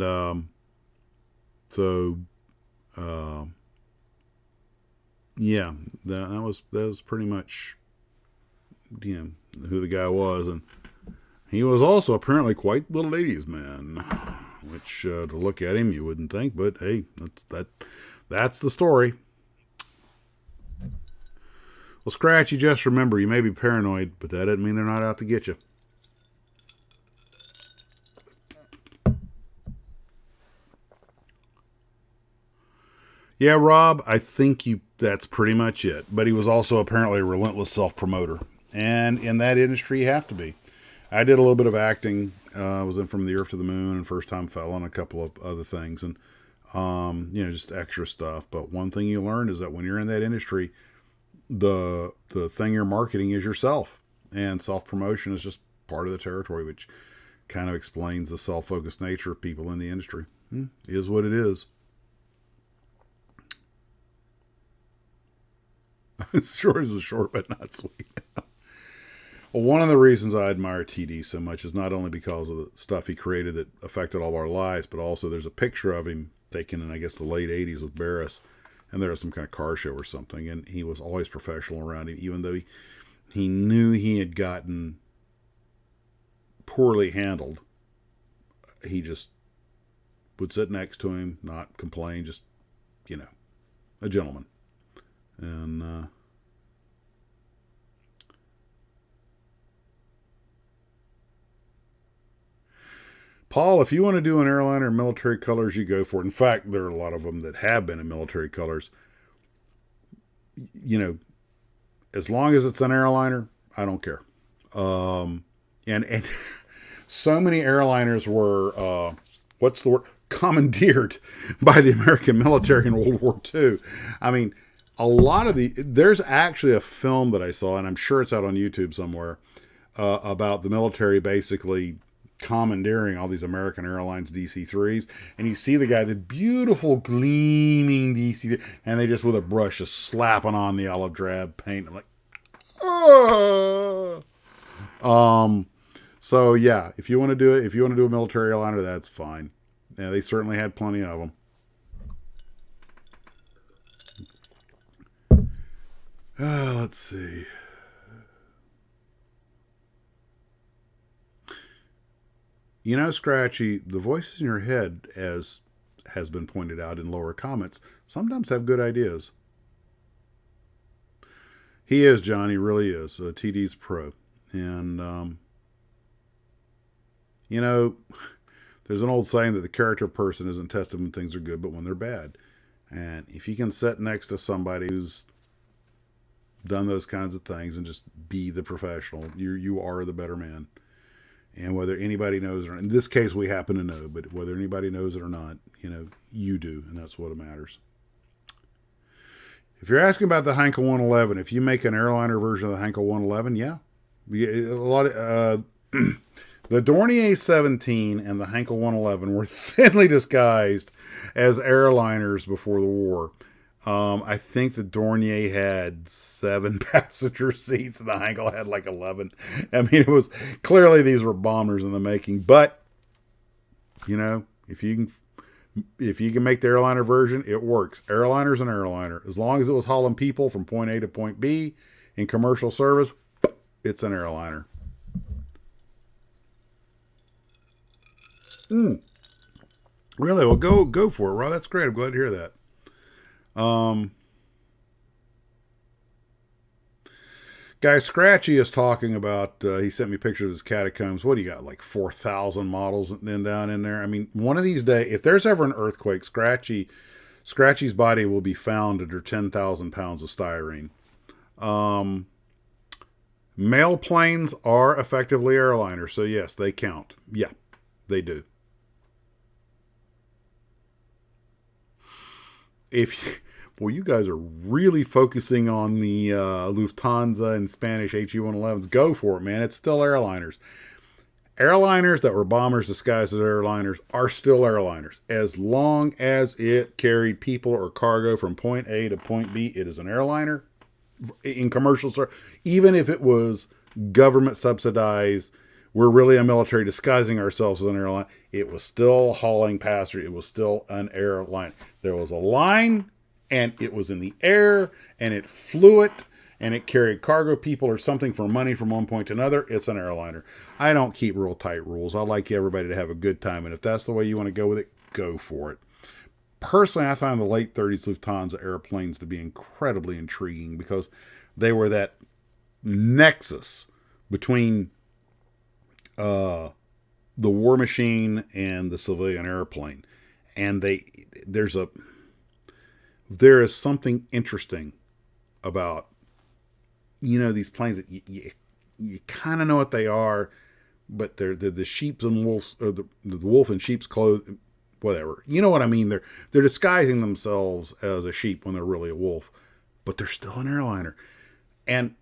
yeah, that was pretty much who the guy was. And he was also apparently quite the ladies' man, which to look at him you wouldn't think, but hey, that's the story. Well, Scratchy, just remember, you may be paranoid, but that doesn't mean they're not out to get you. Yeah, Rob, I think that's pretty much it. But he was also apparently a relentless self-promoter. And in that industry, you have to be. I did a little bit of acting. I was in From the Earth to the Moon and First Time Fell and a couple of other things. And, just extra stuff. But one thing you learn is that when you're in that industry, the thing you're marketing is yourself. And self-promotion is just part of the territory, which kind of explains the self-focused nature of people in the industry. Is what it is. Stories was short but not sweet. Well, one of the reasons I admire TD so much is not only because of the stuff he created that affected all of our lives, but also there's a picture of him taken in, I guess, the late 80s with Barris, and there was some kind of car show or something, and he was always professional around him, even though he knew he had gotten poorly handled. He just would sit next to him, not complain, just, a gentleman. And Paul, if you want to do an airliner in military colors, you go for it. In fact, there are a lot of them that have been in military colors. As long as it's an airliner, I don't care. And so many airliners were, what's the word? Commandeered by the American military in World War II. I mean, a lot of there's actually a film that I saw, and I'm sure it's out on YouTube somewhere, about the military basically commandeering all these American Airlines DC-3s, and you see the guy, the beautiful gleaming DC, and they just with a brush just slapping on the olive drab paint. I'm like, oh. So yeah, if you want to do it, if you want to do a military airliner, that's fine. Yeah, they certainly had plenty of them. Let's see. Scratchy, the voices in your head, as has been pointed out in lower comments, sometimes have good ideas. He is, John. He really is. TD's pro. And, there's an old saying that the character of a person isn't tested when things are good, but when they're bad. And if you can sit next to somebody who's done those kinds of things and just be the professional, you are the better man. And whether anybody knows or not, in this case we happen to know, but whether anybody knows it or not, you do, and that's what matters. If you're asking about the Heinkel 111, if you make an airliner version of the Heinkel 111, yeah. A lot of the Dornier 17 and the Heinkel 111 were thinly disguised as airliners before the war. I think the Dornier had 7 passenger seats and the Heinkel had like 11. I mean, it was clearly these were bombers in the making. But if you can make the airliner version, it works. Airliner's an airliner. As long as it was hauling people from point A to point B in commercial service, it's an airliner. Really? Well, go for it, Rob. That's great. I'm glad to hear that. Guy Scratchy is talking about, he sent me pictures of his catacombs. What do you got? Like 4,000 models down in there. I mean, one of these days, if there's ever an earthquake, Scratchy's body will be found under 10,000 pounds of styrene. Mail planes are effectively airliners. So yes, they count. Yeah, they do. Well, you guys are really focusing on the Lufthansa and Spanish HE-111s. Go for it, man. It's still airliners. Airliners that were bombers disguised as airliners are still airliners. As long as it carried people or cargo from point A to point B, it is an airliner in commercial service. Even if it was government subsidized, we're really a military disguising ourselves as an airline. It was still hauling passengers. It was still an airline. There was a line, and it was in the air, and it flew it, and it carried cargo, people, or something for money from one point to another. It's an airliner. I don't keep real tight rules. I like everybody to have a good time, and if that's the way you want to go with it, go for it. Personally, I found the late 30s Lufthansa airplanes to be incredibly intriguing because they were that nexus between the war machine and the civilian airplane. And there is something interesting about, these planes that you kind of know what they are, but they're the sheep and wolves, or the wolf in sheep's clothes, whatever. You know what I mean? They're disguising themselves as a sheep when they're really a wolf, but they're still an airliner. And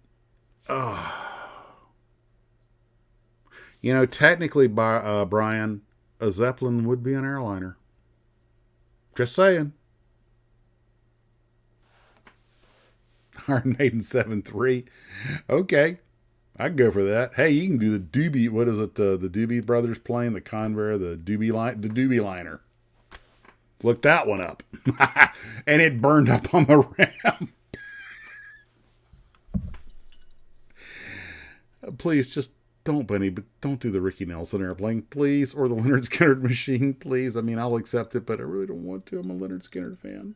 You know, technically, Brian, a Zeppelin would be an airliner. Just saying. Iron Maiden 7.3. Okay. I'd go for that. Hey, you can do the Doobie. What is it? The Doobie Brothers plane, the Convair, the Doobie Liner. Look that one up. And it burned up on the ramp. Please, just don't, Benny, but don't do the Ricky Nelson airplane, please, or the Leonard Skinner machine, please. I mean, I'll accept it, but I really don't want to. I'm a Leonard Skinner fan.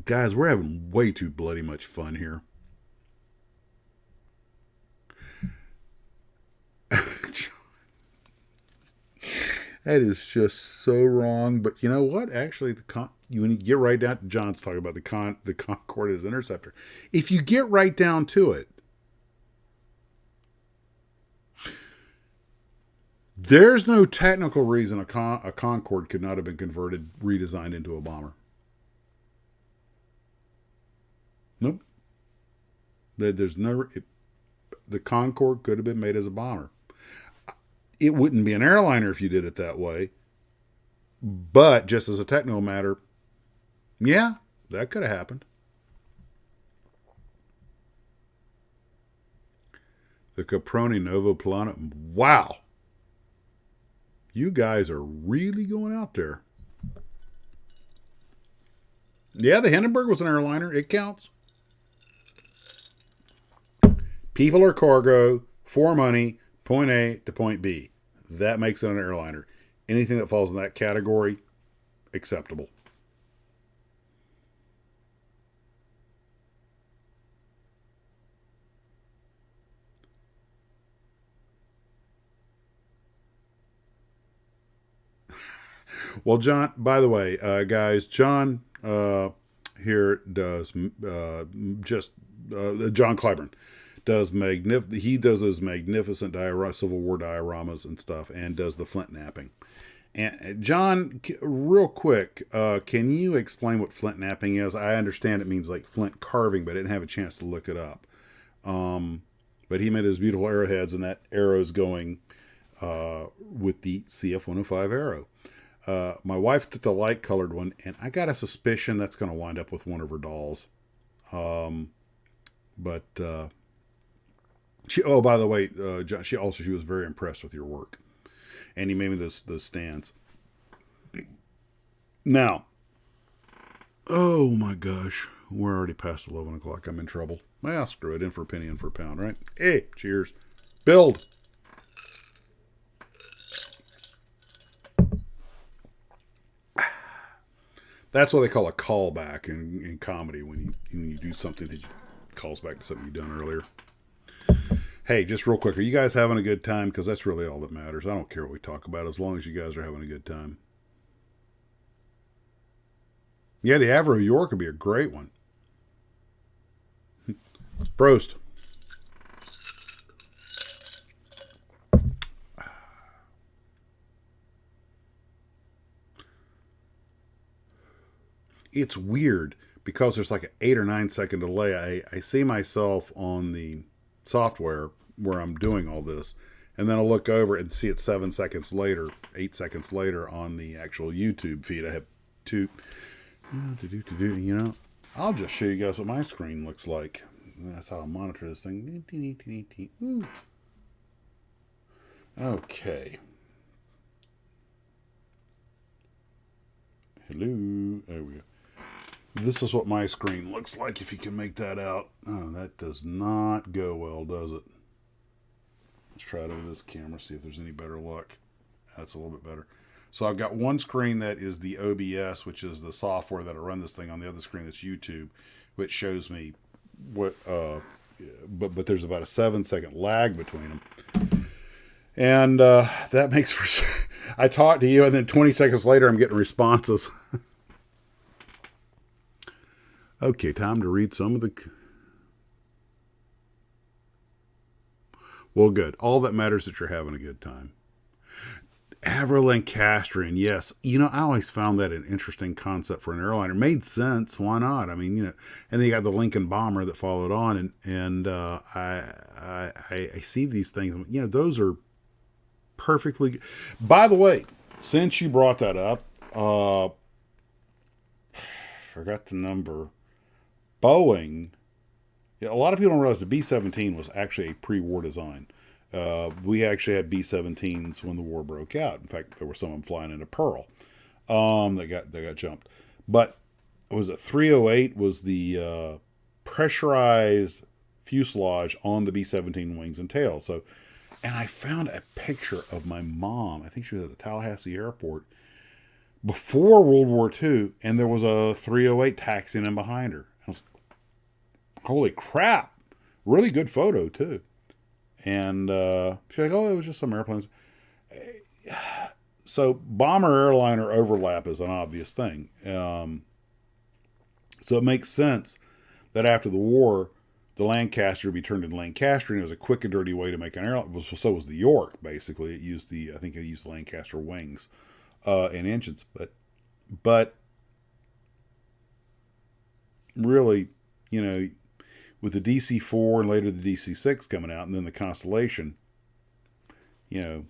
Guys, we're having way too bloody much fun here. That is just so wrong. But you know what? Actually, when you get right down to John's talking about the Concorde as interceptor. If you get right down to it, there's no technical reason a Concorde could not have been redesigned into a bomber. Nope. There's no. The Concorde could have been made as a bomber. It wouldn't be an airliner if you did it that way. But just as a technical matter, yeah, that could have happened. The Caproni Novo Plano. Wow. You guys are really going out there. Yeah, the Hindenburg was an airliner. It counts. People are cargo for money, point A to point B. That makes it an airliner. Anything that falls in that category, acceptable. Well, John, by the way, guys, John here does John Clyburn does he does those magnificent Civil War dioramas and stuff, and does the flint napping. And John, real quick, can you explain what flint napping is? I understand it means like flint carving, but I didn't have a chance to look it up. But he made those beautiful arrowheads, and that arrow's going with the CF-105 arrow. My wife took the light colored one, and I got a suspicion that's going to wind up with one of her dolls. Oh, by the way, she was very impressed with your work, and he made me those stands. Now, oh my gosh, we're already past 11 o'clock. I'm in trouble. Well, screw it. In for a penny, in for a pound, right? Hey, cheers. Build. That's what they call a callback in comedy when you do something that calls back to something you've done earlier. Hey, just real quick, are you guys having a good time? Because that's really all that matters. I don't care what we talk about as long as you guys are having a good time. Yeah, the Avro York would be a great one. Prost. It's weird because there's like an 8 or 9 second delay. I see myself on the software where I'm doing all this, and then I'll look over and see it 7 seconds later, 8 seconds later on the actual YouTube feed. I have two. You know, I'll just show you guys what my screen looks like. That's how I monitor this thing. Okay. Hello. There we go. This is what my screen looks like, if you can make that out. Oh, that does not go well, does it? Let's try it over this camera, see if there's any better luck. That's a little bit better. So I've got one screen that is the OBS, which is the software that'll run this thing. On the other screen, that's YouTube, which shows me what, but there's about a 7 second lag between them. And that makes for, I talk to you, and then 20 seconds later, I'm getting responses. Okay, time to read some of the... Well, good. All that matters is that you're having a good time. Avro-Lancastrian, yes. You know, I always found that an interesting concept for an airliner. Made sense. Why not? I mean, you know, and then you got the Lincoln Bomber that followed on, and I see these things. You know, those are perfectly. By the way, since you brought that up, forgot the number. Boeing. Yeah, a lot of people don't realize the B-17 was actually a pre-war design. We actually had B-17s when the war broke out. In fact, there were some of them flying into Pearl. They got jumped. But was it 308 was the pressurized fuselage on the B-17 wings and tail. So, and I found a picture of my mom. I think she was at the Tallahassee airport before World War II, and there was a 308 taxiing in behind her. I was, holy crap! Really good photo too. And she's like, "Oh, it was just some airplanes." So bomber airliner overlap is an obvious thing. So it makes sense that after the war, the Lancaster would be turned into Lancastrian. It was a quick and dirty way to make an airline. So was the York. Basically, I think it used the Lancaster wings and engines. But really, you know, with the DC-4 and later the DC-6 coming out, and then the Constellation, you know,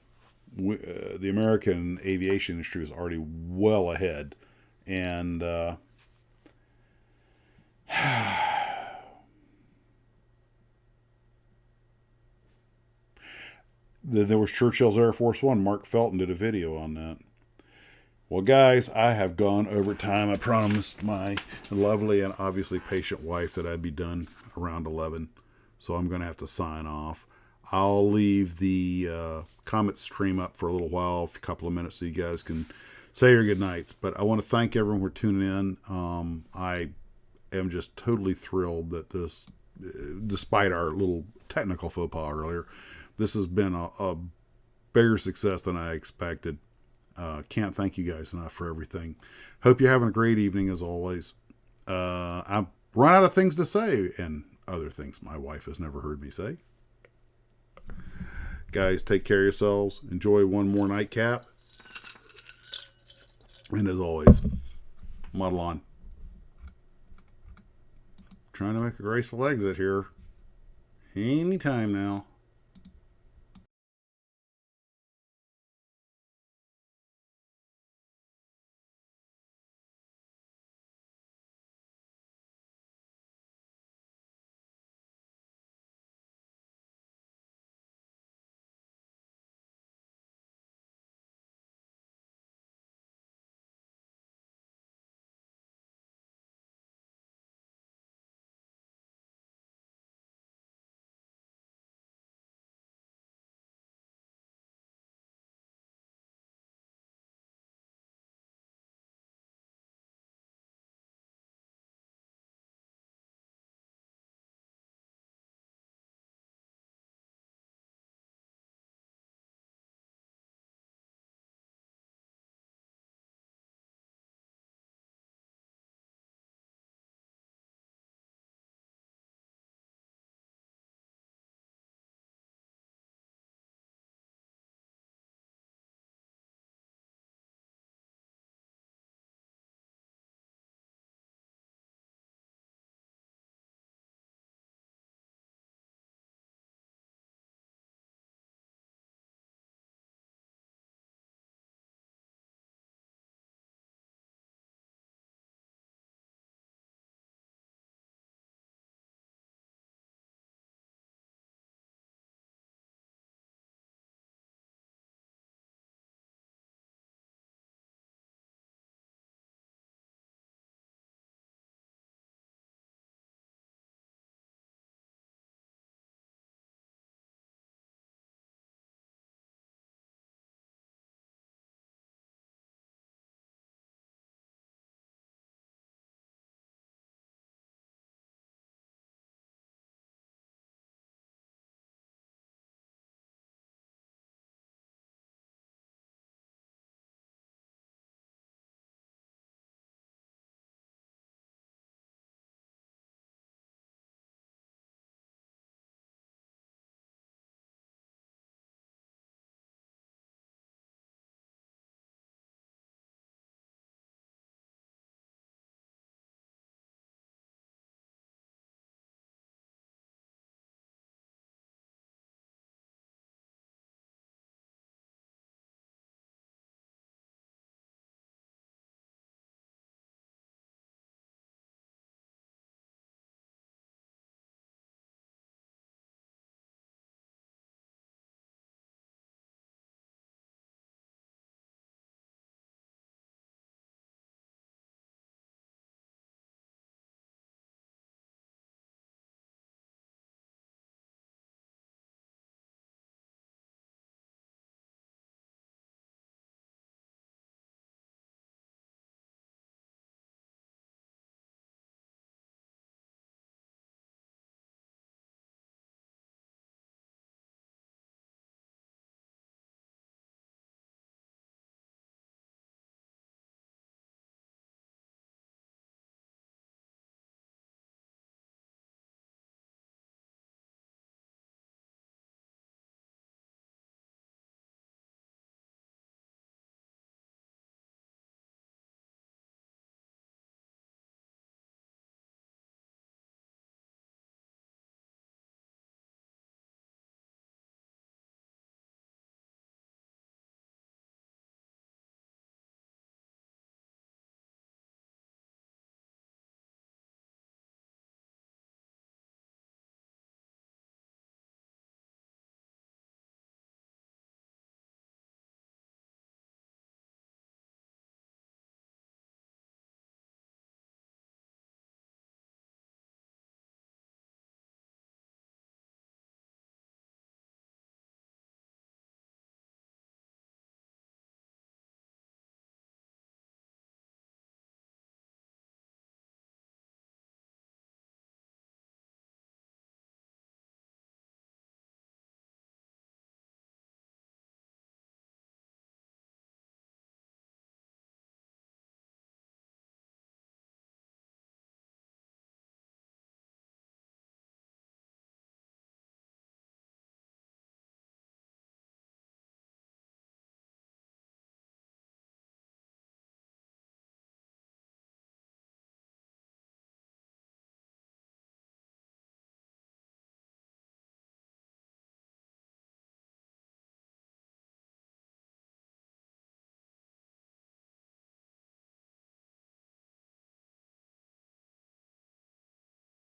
the American aviation industry was already well ahead. And there was Churchill's Air Force One. Mark Felton did a video on that. Well, guys, I have gone over time. I promised my lovely and obviously patient wife that I'd be done around 11. So I'm going to have to sign off. I'll leave the comment stream up for a little while, a couple of minutes, so you guys can say your good nights. But I want to thank everyone for tuning in. I am just totally thrilled that this, despite our little technical faux pas earlier, this has been a bigger success than I expected. Can't thank you guys enough for everything. Hope you're having a great evening as always. I've run out of things to say, and other things my wife has never heard me say. Guys, take care of yourselves. Enjoy one more nightcap. And as always, muddle on. Trying to make a graceful exit here. Anytime now.